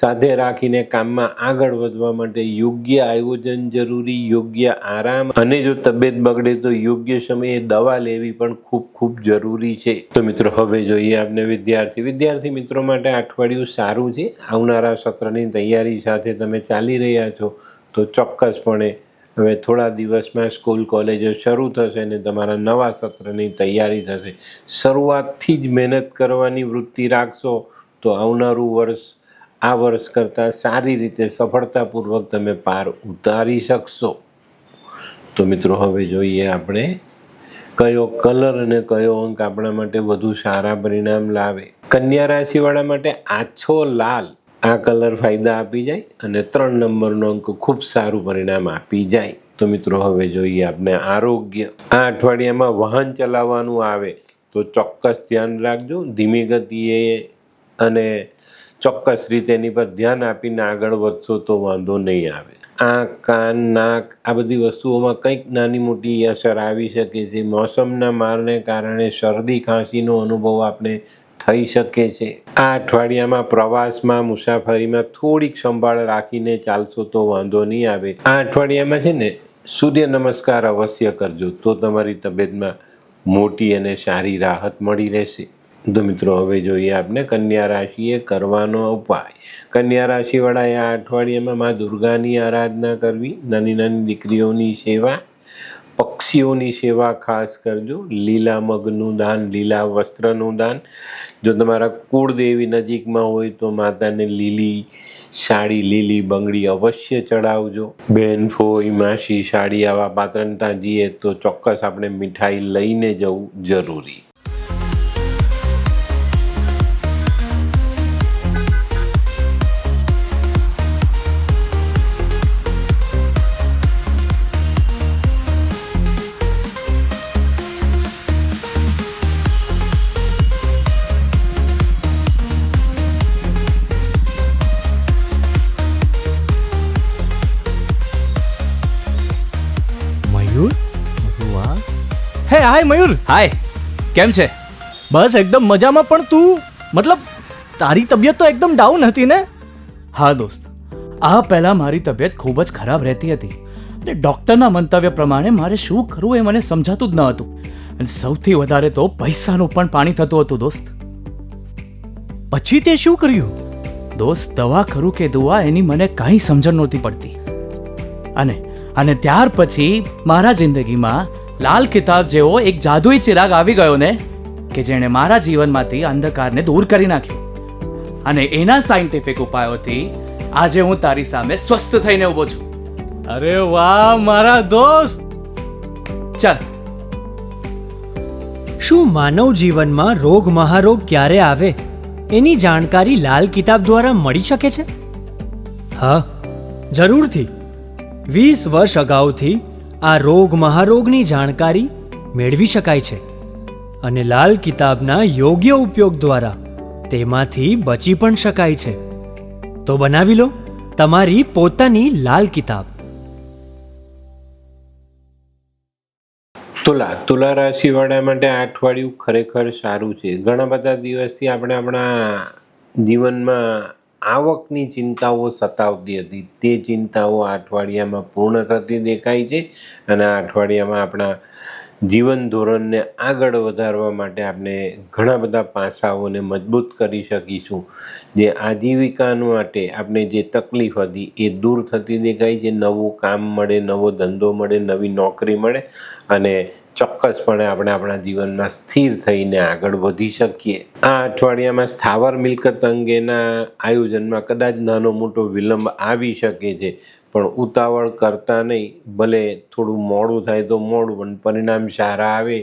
સાથે રાખીને કામમાં આગળ વધવા માટે યોગ્ય આયોજન જરૂરી, યોગ્ય આરામ, અને જો તબિયત બગડે તો યોગ્ય સમયે દવા લેવી પણ ખૂબ જરૂરી છે. તો મિત્રો હવે જોઈએ આપણે વિદ્યાર્થી મિત્રો માટે અઠવાડિયું સારું છે. આવનારા સત્રની તૈયારી સાથે તમે ચાલી રહ્યા છો તો ચોક્કસપણે હવે થોડા દિવસમાં સ્કૂલ કોલેજો શરૂ થશે અને તમારા નવા સત્રની તૈયારી થશે. શરૂઆતથી જ મહેનત કરવાની વૃત્તિ રાખશો તો આવનારું વર્ષ આ વર્ષ કરતાં સારી રીતે સફળતાપૂર્વક તમે પાર ઉતારી શકશો. તો મિત્રો હવે જોઈએ આપણે કયો કલર અને કયો અંક આપણા માટે વધુ સારા પરિણામ લાવે. કન્યા રાશિવાળા માટે આછો લાલ આ કલર ફાયદા આપી જાય અને 3 નંબરનો અંક ખૂબ સારું પરિણામ આપી જાય. તો મિત્રો હવે જોઈએ આપણે આરોગ્ય. આ અઠવાડિયામાં વાહન ચલાવવાનું આવે તો ચોક્કસ ધ્યાન રાખજો. ધીમી ગતિએ અને ચોક્કસ રીતે એની પર ધ્યાન આપીને આગળ વધશો તો વાંધો નહીં આવે. આંખ, કાન, નાક આ બધી વસ્તુઓમાં કંઈક નાની મોટી અસર આવી શકે છે. મોસમના મારને કારણે શરદી ખાંસીનો અનુભવ આપણે થઈ શકે છે. આ અઠવાડિયામાં પ્રવાસમાં મુસાફરીમાં થોડીક સંભાળ રાખીને ચાલશો તો વાંધો નહીં આવે. આ અઠવાડિયામાં છે ને સૂર્ય નમસ્કાર અવશ્ય કરજો, તો તમારી તબિયતમાં મોટી અને સારી રાહત મળી રહેશે. તો મિત્રો હવે જોઈએ આપણે કન્યા રાશિએ કરવાનો ઉપાય. કન્યા રાશિવાળાએ આ અઠવાડિયામાં મા દુર્ગાની આરાધના કરવી, નાની નાની દીકરીઓની સેવા, પક્ષીઓની સેવા ખાસ કરજો, લીલા મગનું દાન, લીલા વસ્ત્રનું દાન. જો તમારા કુળદેવી નજીકમાં હોય તો માતાને લીલી સાડી, લીલી બંગડી અવશ્ય ચડાવજો. બેન, ફોઈ, માસી, સાડી આવા પાત્રતા જઈએ તો ચોક્કસ આપણે મીઠાઈ લઈને જવું જરૂરી. હે હાય મયુર. હાય, કેમ છે? બસ એકદમ મજામાં. પણ તું મતલબ તારી તબિયત તો એકદમ ડાઉન હતી ને? હા દોસ્ત, આ પહેલા મારી તબિયત ખૂબ જ ખરાબ રહેતી હતી અને ડૉક્ટરના મંતવ્ય પ્રમાણે મારે શું કરવું એ મને સમજાતું જ ન હતું. અને સૌથી વધારે તો પૈસાનું પણ પાણી થતું હતું દોસ્ત. પછી તે શું કર્યું? દોસ્ત, દવા કરું કે દુઆ એની મને કાંઈ સમજણ નહોતી પડતી. અને ત્યાર પછી મારા જિંદગીમાં લાલ કિતાબ જેવો એક જાદુઈ ચિરાગ આવી ગયો ને, કે જેણે મારા જીવનમાંથી અંધકારને દૂર કરી નાખ્યો. અને એના સાયન્ટિફિક ઉપાયોથી આજે હું તારી સામે સ્વસ્થ થઈને ઊભો છું. અરે વાહ મારા દોસ્ત. ચાલ. શું માનવ જીવનમાં રોગ મહારોગ ક્યારે આવે એની જાણકારી લાલ કિતાબ દ્વારા મળી શકે છે? હા, જરૂરથી. 20 વર્ષ અગાઉથી આ રોગ મહારોગની જાણકારી મેળવી શકાય છે અને લાલ કિતાબના યોગ્ય ઉપયોગ દ્વારા તેમાંથી બચી પણ શકાય છે. તો બનાવી લો તમારી પોતાની લાલ કિતાબ. તુલા રાશિવાળા માટે આ અઠવાડિયું ખરેખર સારું છે. ઘણા બધા દિવસથી આપણે આપણા જીવનમાં આવકની ચિંતાઓ સતાવતી હતી, તે ચિંતાઓ આ અઠવાડિયામાં પૂર્ણ થતી દેખાય છે. અને આ અઠવાડિયામાં આપણા જીવન ધોરણને આગળ વધારવા માટે આપણે ઘણા બધા પાસાઓને મજબૂત કરી શકીશું. જે આજીવિકાનું માટે આપણે જે તકલીફ હતી એ દૂર થતી દેખાય છે. નવું કામ મળે, નવો ધંધો મળે, નવી નોકરી મળે અને ચોક્કસપણે આપણે આપણા જીવનમાં સ્થિર થઈને આગળ વધી શકીએ. આ અઠવાડિયામાં સ્થાવર મિલકત અંગેના આયોજનમાં કદાચ નાનો મોટો વિલંબ આવી શકે છે, પણ ઉતાવળ કરતા નહીં. ભલે થોડું મોડું થાય તો મોડું, પણ પરિણામ સારા આવે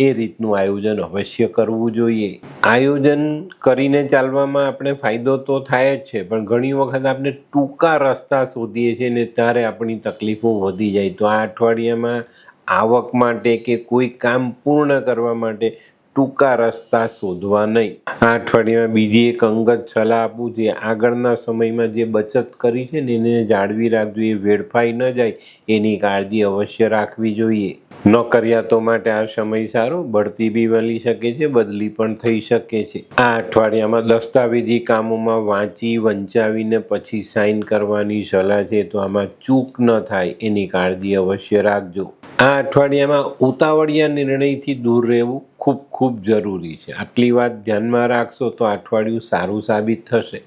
એ રીતનું આયોજન અવશ્ય કરવું જોઈએ. આયોજન કરીને ચાલવામાં આપણે ફાયદો તો થાય જ છે, પણ ઘણી વખત આપણે ટૂંકા રસ્તા શોધીએ છીએ ને ત્યારે આપણી તકલીફો વધી જાય. તો આ અઠવાડિયામાં આવક માટે કે કોઈ કામ પૂર્ણ કરવા માટે ટૂંકા રસ્તા શોધવા નહીં. આ અઠવાડિયામાં બીજી એક અંગત સલાહ આપું છે. આગળના સમયમાં જે બચત કરી છે ને એને જાળવી રાખજો, એ વેડફાઈ ન જાય એની કાળજી અવશ્ય રાખવી જોઈએ. નોકરિયાતો માટે આ સમય સારો, બઢતી બી મળી શકે છે, બદલી પણ થઈ શકે છે. આ અઠવાડિયામાં દસ્તાવેજી કામોમાં વાંચી વંચાવીને પછી સાઇન કરવાની સલાહ છે, તો આમાં ચૂક ન થાય એની કાળજી અવશ્ય રાખજો. આ અઠવાડિયામાં ઉતાવળિયા નિર્ણયથી દૂર રહેવું ખૂબ ખૂબ જરૂરી છે. આટલી વાત ધ્યાનમાં રાખશો તો અઠવાડિયું સારું સાબિત થશે.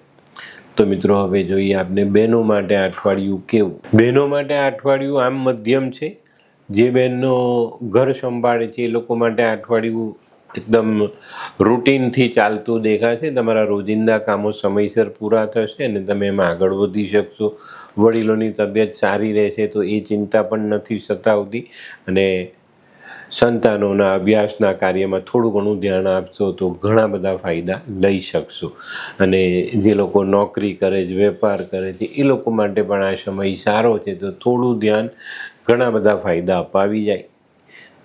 તો મિત્રો હવે જોઈએ આપણે બહેનો માટે આ અઠવાડિયું કેવું. બહેનો માટે આ અઠવાડિયું આમ મધ્યમ છે. જે બહેનો ઘર સંભાળે છે એ લોકો માટે આ અઠવાડિયું એકદમ રૂટીનથી ચાલતું દેખાશે. તમારા રોજિંદા કામો સમયસર પૂરા થશે અને તમે એમાં આગળ વધી શકશો. વડીલોની તબિયત સારી રહેશે તો એ ચિંતા પણ નથી સતાવતી. અને સંતાનોના અભ્યાસના કાર્યમાં થોડું ઘણું ધ્યાન આપશો તો ઘણા બધા ફાયદા લઈ શકશો. અને જે લોકો નોકરી કરે છે, વેપાર કરે છે, એ લોકો માટે પણ આ સમય સારો છે, તો થોડું ધ્યાન ઘણા બધા ફાયદા અપાવી જાય.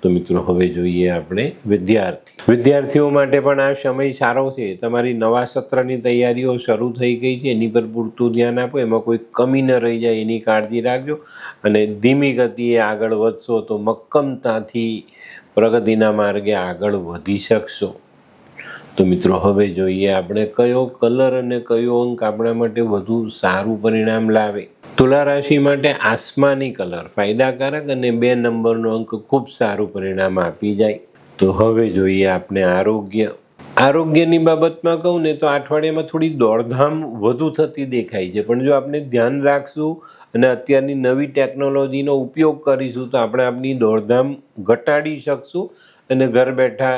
તો મિત્રો હવે જોઈએ આપણે વિદ્યાર્થીઓ માટે પણ આ સમય સારો છે. તમારી નવા સત્રની તૈયારીઓ શરૂ થઈ ગઈ છે, એની પર પૂરતું ધ્યાન આપો, એમાં કોઈ કમી ન રહી જાય એની કાળજી રાખજો. અને ધીમી ગતિએ આગળ વધશો તો મક્કમતાથી પ્રગતિના માર્ગે આગળ વધી શકશો. તો મિત્રો હવે જોઈએ આપણે કયો કલર અને કયો અંક આપણા માટે વધુ સારું પરિણામ લાવે. તુલા રાશિ માટે આસમાની કલર ફાયદાકારક અને 2 નંબરનો અંક ખૂબ સારું પરિણામ આપી જાય. તો હવે જોઈએ આપણે આરોગ્યની બાબતમાં કહું ને તો અઠવાડિયામાં થોડી દોડધામ વધુ થતી દેખાય છે, પણ જો આપણે ધ્યાન રાખશું અને અત્યારની નવી ટેકનોલોજીનો ઉપયોગ કરીશું તો આપણે આપણી દોડધામ ઘટાડી શકશું અને ઘર બેઠા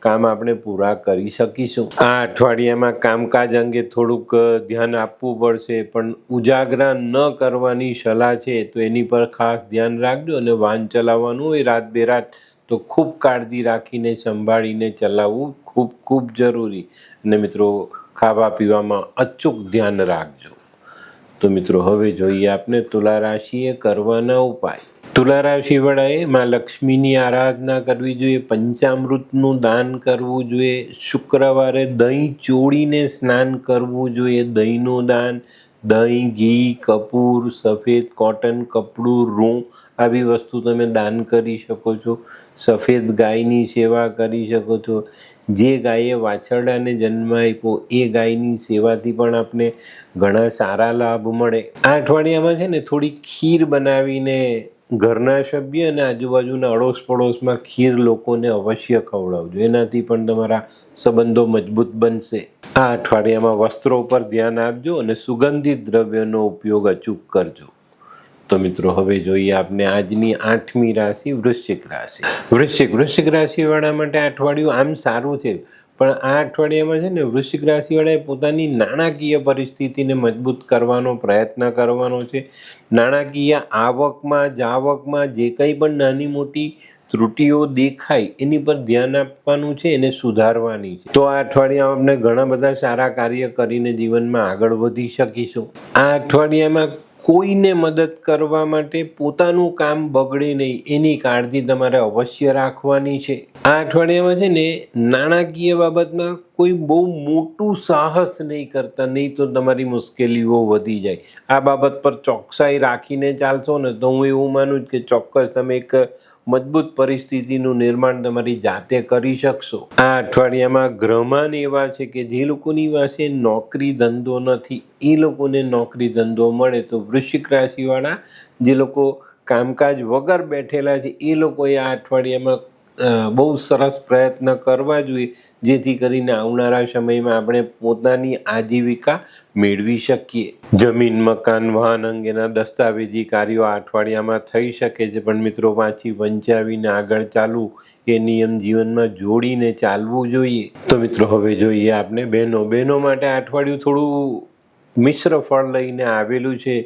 કામ આપણે પૂરા કરી શકીશું. આ અઠવાડિયામાં કામકાજ અંગે થોડુંક ધ્યાન આપવું પડશે, પણ ઉજાગરા ન કરવાની સલાહ છે, તો એની પર ખાસ ધ્યાન રાખજો. અને વાહન ચલાવવાનું હોય રાત બેરાત તો ખૂબ કાળજી રાખીને સંભાળીને ચલાવવું ખૂબ જરૂરી. અને મિત્રો ખાવા પીવામાં અચૂક ધ્યાન રાખજો. તો મિત્રો હવે જોઈએ આપણે તુલા રાશિએ કરવાના ઉપાય. તુલા રાશિ વડાએ માં લક્ષ્મીની આરાધના કરવી જોઈએ, પંચામૃતનું દાન કરવું જોઈએ, શુક્રવારે દહીં ચોળીને સ્નાન કરવું જોઈએ. દહીંનું દાન, દહીં, ઘી, કપૂર, સફેદ કોટન કપડું, રૂં આવી વસ્તુ તમે દાન કરી શકો છો. સફેદ ગાયની સેવા કરી શકો છો. જે ગાયે વાછરડાને જન્મ આપ્યો એ ગાયની સેવાથી પણ આપણે ઘણા સારા લાભ મળે. આ અઠવાડિયામાં છે ને થોડી ખીર બનાવીને ઘરના સભ્ય અને આજુબાજુના અડોશ પડોશમાં ખીર લોકોને અવશ્ય ખવડાવજો, એનાથી પણ તમારા સંબંધો મજબૂત બનશે. આ અઠવાડિયામાં વસ્ત્રો પર ધ્યાન આપજો અને સુગંધિત દ્રવ્યનો ઉપયોગ અચૂક કરજો. તો મિત્રો હવે જોઈએ આપણે આજની 8મી રાશિ વૃશ્ચિક રાશિ. વૃશ્ચિક રાશિ વાળા માટે અઠવાડિયું આમ સારું છે, પણ આ અઠવાડિયામાં છે ને વૃશ્ચિક રાશિ વાળાએ પોતાની નાણાકીય પરિસ્થિતિને મજબૂત કરવાનો પ્રયત્ન કરવાનો છે. નાણાકીય આવકમાં જાવકમાં જે કંઈ પણ નાની મોટી ત્રુટિઓ દેખાય એની પર ધ્યાન આપવાનું છે, એને સુધારવાની છે. તો આ અઠવાડિયામાં આપણે ઘણા બધા સારા કાર્ય કરીને જીવનમાં આગળ વધી શકીશું. આ અઠવાડિયામાં કોઈને મદદ કરવા માટે પોતાનું કામ બગડે નહીં એની કાળજી તમારે અવશ્ય રાખવાની છે. આ અઠવાડિયામાં છે ને નાણાકીય બાબતમાં કોઈ બહુ મોટું સાહસ નહીં કરતા, નહીં તો તમારી મુશ્કેલીઓ વધી જાય. આ બાબત પર ચોકસાઈ રાખીને ચાલશો ને તો હું એવું માનું કે ચોક્કસ તમે એક મજબૂત પરિસ્થિતિનું નિર્માણ તમારી જાતે કરી શકશો. આ અઠવાડિયામાં ગ્રહમાન એવા છે કે જે લોકોની પાસે નોકરી ધંધો નથી એ લોકોને નોકરી ધંધો મળે. તો વૃશ્ચિક રાશિવાળા જે લોકો કામકાજ વગર બેઠેલા છે એ લોકોએ આ અઠવાડિયામાં બહુ સરસ પ્રયત્ન કરવા જોઈએ, જેથી કરીને આવનારા સમયમાં આપણે પોતાની આજીવિકા મેળવી શકીએ. જમીન, મકાન, વાહન અંગેના દસ્તાવેજી કાર્યો આ અઠવાડિયામાં થઈ શકે છે, પણ મિત્રો પાછી વંચાવીને આગળ ચાલવું એ નિયમ જીવનમાં જોડીને ચાલવું જોઈએ. તો મિત્રો હવે જોઈએ આપણે બહેનો માટે આ અઠવાડિયું થોડું મિશ્ર ફળ લઈને આવેલું છે.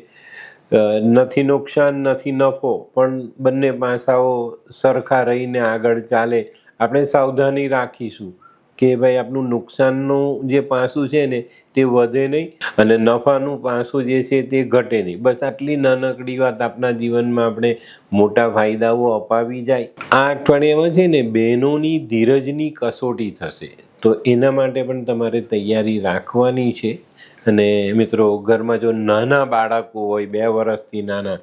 નથી નુકસાન નથી નફો, પણ બંને પાસાઓ સરખા રહીને આગળ ચાલે. આપણે સાવધાની રાખીશું કે ભાઈ આપણું નુકસાનનું જે પાસું છે ને તે વધે નહીં અને નફાનું પાસું જે છે તે ઘટે નહીં. બસ આટલી નાનકડી વાત આપણા જીવનમાં આપણે મોટા ફાયદાઓ અપાવી જાય. આ અઠવાડિયામાં છે ને બહેનોની ધીરજની કસોટી થશે, તો એના માટે પણ તમારે તૈયારી રાખવાની છે. અને મિત્રો ઘરમાં જો નાના બાળકો હોય 2 વર્ષથી નાના,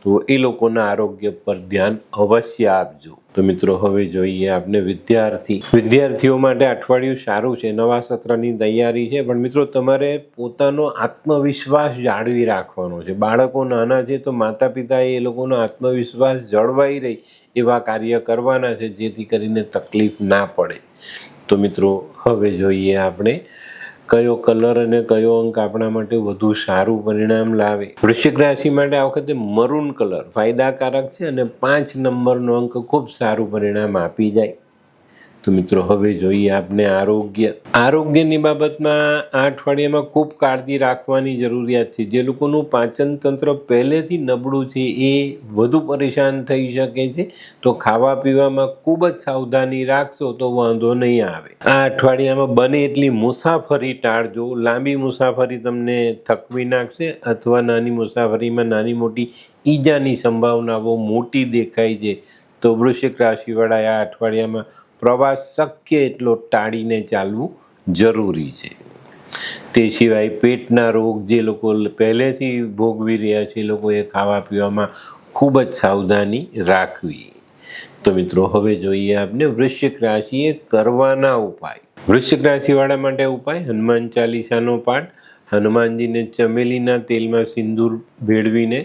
તો એ લોકોના આરોગ્ય પર ધ્યાન અવશ્ય આપજો. તો મિત્રો હવે જોઈએ આપણે વિદ્યાર્થીઓ માટે અઠવાડિયું સારું છે, નવા સત્રની તૈયારી છે, પણ મિત્રો તમારે પોતાનો આત્મવિશ્વાસ જાળવી રાખવાનો છે. બાળકો નાના છે તો માતા પિતાએ એ લોકોનો આત્મવિશ્વાસ જળવાઈ રહે એવા કાર્ય કરવાના છે, જેથી કરીને તકલીફ ના પડે. તો મિત્રો હવે જોઈએ આપણે કયો કલર અને કયો અંક આપણા માટે વધુ સારું પરિણામ લાવે. વૃશ્ચિક રાશિ માટે આ વખતે મરૂન કલર ફાયદાકારક છે અને 5 નંબરનો અંક ખૂબ સારું પરિણામ આપી જાય. તો મિત્રો હવે જોઈએ આપણે આરોગ્યની બાબતમાં આ અઠવાડિયામાં ખૂબ કાળજી રાખવાની જરૂરિયાત છે. જે લોકોનું પાચન તંત્ર પહેલેથી નબળું છે એ વધુ પરેશાન થઈ શકે છે, તો ખાવા પીવામાં ખૂબ જ સાવધાની રાખશો તો વાંધો નહીં આવે. આ અઠવાડિયામાં બને એટલી મુસાફરી ટાળજો. લાંબી મુસાફરી તમને થકવી નાખશે અથવા નાની મુસાફરીમાં નાની મોટી ઈજાની સંભાવનાઓ મોટી દેખાય છે. તો વૃશ્ચિક રાશિવાળાએ આ અઠવાડિયામાં પ્રવાસ શક્ય એટલો ટાળીને ચાલવું જરૂરી છે. તે સિવાય પેટના રોગ જે લોકો પહેલેથી ભોગવી રહ્યા છે એ લોકોએ ખાવા પીવામાં ખૂબ જ સાવધાની રાખવી. તો મિત્રો હવે જોઈએ આપણે વૃશ્ચિક રાશિએ કરવાના ઉપાય. વૃશ્ચિક રાશિવાળા માટે ઉપાય: હનુમાન ચાલીસાનો પાઠ. હનુમાનજીને ચમેલીના તેલમાં સિંદૂર ભેળવીને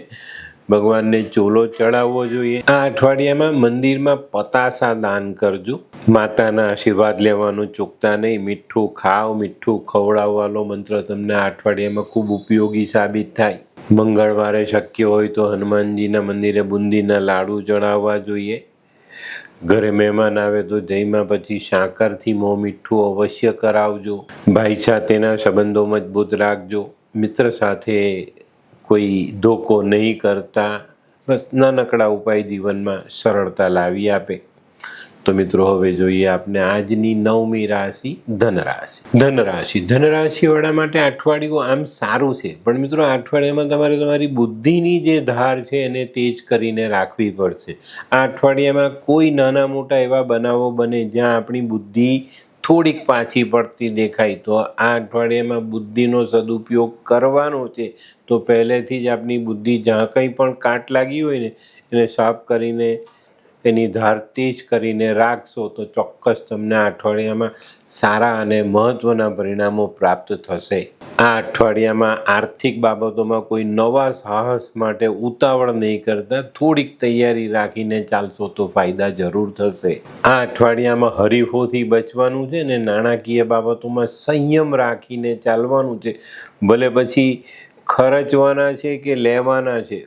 ભગવાનને ચોલો ચડાવવો જોઈએ. આ અઠવાડિયામાં મંદિરમાં પતાસા દાન કરજો. માતાના આશીર્વાદ લેવાનું ચૂકતા નહીં. મીઠું ખાવ, મીઠું ખવડાવવાનો મંત્ર તમને આ અઠવાડિયામાં ખૂબ ઉપયોગી સાબિત થાય. મંગળવારે શક્ય હોય તો હનુમાનજીના મંદિરે બુંદીના લાડુ ચડાવવા જોઈએ. ઘરે મહેમાન આવે તો જઈમાં પછી સાકરથી મોં મીઠું અવશ્ય કરાવજો. ભાઈ સાથેના સંબંધો મજબૂત રાખજો. મિત્ર સાથે કોઈ ધોકો નહીં કરતા. બસ નાનકડા ઉપાય જીવનમાં સરળતા લાવી આપે. તો મિત્રો, હવે જોઈએ આપણે આજની 9મી રાશિ, ધનરાશિ. ધનરાશિવાળા માટે અઠવાડિયું આમ સારું છે, પણ મિત્રો આ અઠવાડિયામાં તમારે તમારી બુદ્ધિની જે ધાર છે એને તેજ કરીને રાખવી પડશે. આ અઠવાડિયામાં કોઈ નાના મોટા એવા બનાવો બને જ્યાં આપણી બુદ્ધિ થોડીક પાછી પડતી દેખાય તો આ અઠવાડિયામાં બુદ્ધિનો સદુપયોગ કરવાનો છે. તો પહેલેથી જ આપણી બુદ્ધિ જ્યાં કંઈ પણ કાટ લાગી હોય ને એને સાફ કરીને એની ધાર તેજ કરીને રાખશો તો ચોક્કસ તમને આ અઠવાડિયામાં સારા અને મહત્ત્વના પરિણામો પ્રાપ્ત થશે. આ અઠવાડિયામાં આર્થિક બાબતોમાં કોઈ નવા સાહસ માટે ઉતાવળ નહીં કરતા થોડીક તૈયારી રાખીને ચાલશો તો ફાયદા જરૂર થશે. આ અઠવાડિયામાં હરીફોથી બચવાનું છે ને નાણાકીય બાબતોમાં સંયમ રાખીને ચાલવાનું છે. ભલે પછી ખર્ચવાના છે કે લેવાના છે.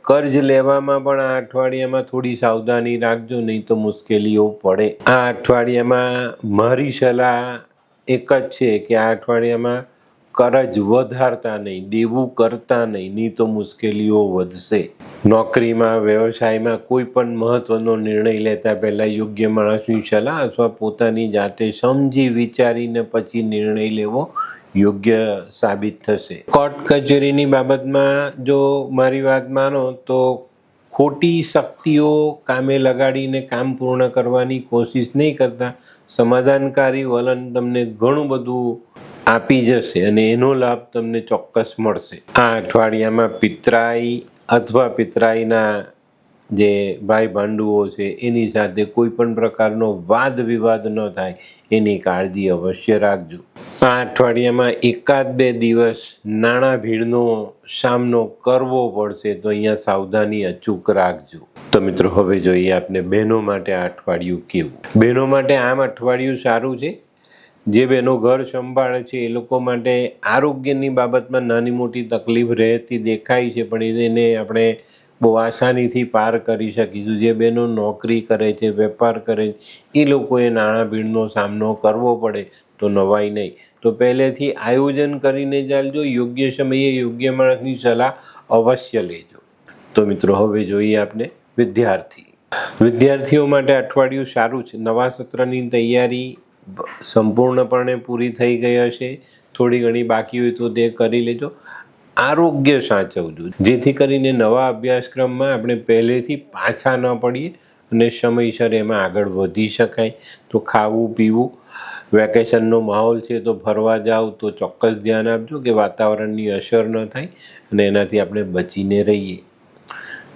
કર્જ લેવામાં પણ આ અઠવાડિયામાં થોડી સાવધાની રાખજો, નહીં તો મુશ્કેલીઓ પડે. આ અઠવાડિયામાં મારી સલાહ એક જ છે કે આ અઠવાડિયામાં કરજ વધારતા નહીં, દેવું કરતા નહીં તો મુશ્કેલીઓ વધશે. નોકરીમાં, વ્યવસાયમાં કોઈ પણ મહત્વનો નિર્ણય લેતા પહેલાં યોગ્ય માણસની સલાહ અથવા પોતાની જાતે સમજી વિચારીને પછી નિર્ણય લેવો યોગ્ય સાબિત થશે. કોર્ટ કચેરીની બાબતમાં જો મારી વાત માનો તો ખોટી શક્તિઓ કામે લગાડીને કામ પૂર્ણ કરવાની કોશિશ નહીં કરતા સમાધાનકારી વલણ તમને ઘણું બધું આપી જશે અને એનો લાભ તમને ચોક્કસ મળશે. આ અઠવાડિયામાં પિતરાઈ અથવા પિતરાઈના જે ભાઈ ભાંડુઓ છે એની સાથે કોઈ પણ પ્રકારનો વાદ વિવાદ ન થાય એની કાળજી અવશ્ય રાખજો. આ અઠવાડિયામાં 1-2 દિવસ નાણાં ભીડનો સામનો કરવો પડશે તો અહીંયા સાવધાની અચૂક રાખજો. તો મિત્રો, હવે જોઈએ આપણે બહેનો માટે આ અઠવાડિયું કેવું. બહેનો માટે આમ અઠવાડિયું સારું છે. જે બહેનો ઘર સંભાળે છે એ લોકો માટે આરોગ્યની બાબતમાં નાની મોટી તકલીફ રહેતી દેખાય છે, પણ એને આપણે બહુ આસાનીથી પાર કરી શકીશું. જે બહેનો નોકરી કરે છે, વેપાર કરે છે, એ લોકોએ નાણાં ભીડનો સામનો કરવો પડે તો નવાઈ નહીં. તો પહેલેથી આયોજન કરીને ચાલજો. યોગ્ય સમયે યોગ્ય માણસની સલાહ અવશ્ય લેજો. તો મિત્રો, હવે જોઈએ આપણે વિદ્યાર્થીઓ માટે અઠવાડિયું સારું છે. નવા સત્રની તૈયારી સંપૂર્ણપણે પૂરી થઈ ગઈ હશે. થોડી ઘણી બાકી હોય તો તે કરી લેજો. આરોગ્ય સાચવજો, જેથી કરીને નવા અભ્યાસક્રમમાં આપણે પહેલેથી પાછા ન પડીએ અને સમયસર એમાં આગળ વધી શકાય. તો ખાવું પીવું, વેકેશનનો માહોલ છે તો ફરવા જાઓ તો ચોક્કસ ધ્યાન આપજો કે વાતાવરણની અસર ન થાય અને એનાથી આપણે બચીને રહીએ.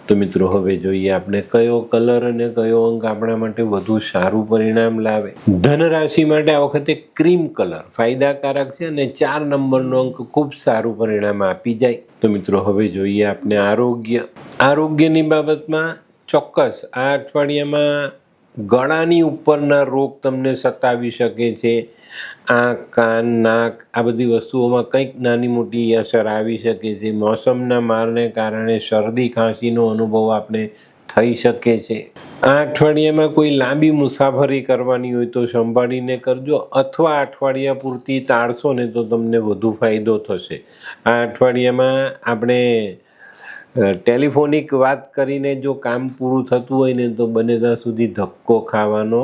તો મિત્રો, હવે જોઈએ આપણે કયો કલર અને કયો અંક આપણા માટે વધુ સારું પરિણામ લાવે. ધન રાશિ માટે આ વખતે ક્રીમ કલર ફાયદાકારક છે અને 4 નંબરનો અંક ખૂબ સારું પરિણામ આપી જાય. તો મિત્રો, હવે જોઈએ આપણે આરોગ્યની બાબતમાં ચોક્કસ આ અઠવાડિયામાં ગળાની ઉપરના રોગ તમને સતાવી શકે છે. આંખ, કાન, નાક આ બધી વસ્તુઓમાં કંઈક નાની મોટી અસર આવી શકે છે. મોસમના મારને કારણે શરદી ખાંસીનો અનુભવ આપણે થઈ શકે છે. આ અઠવાડિયામાં કોઈ લાંબી મુસાફરી કરવાની હોય તો સંભાળીને કરજો, અથવા અઠવાડિયા પૂરતી ટાળશો ને તો તમને વધુ ફાયદો થશે. આ અઠવાડિયામાં આપણે ટેલિફોનિક વાત કરીને જો કામ પૂરું થતું હોય ને તો બને ત્યાં સુધી ધક્કો ખાવાનો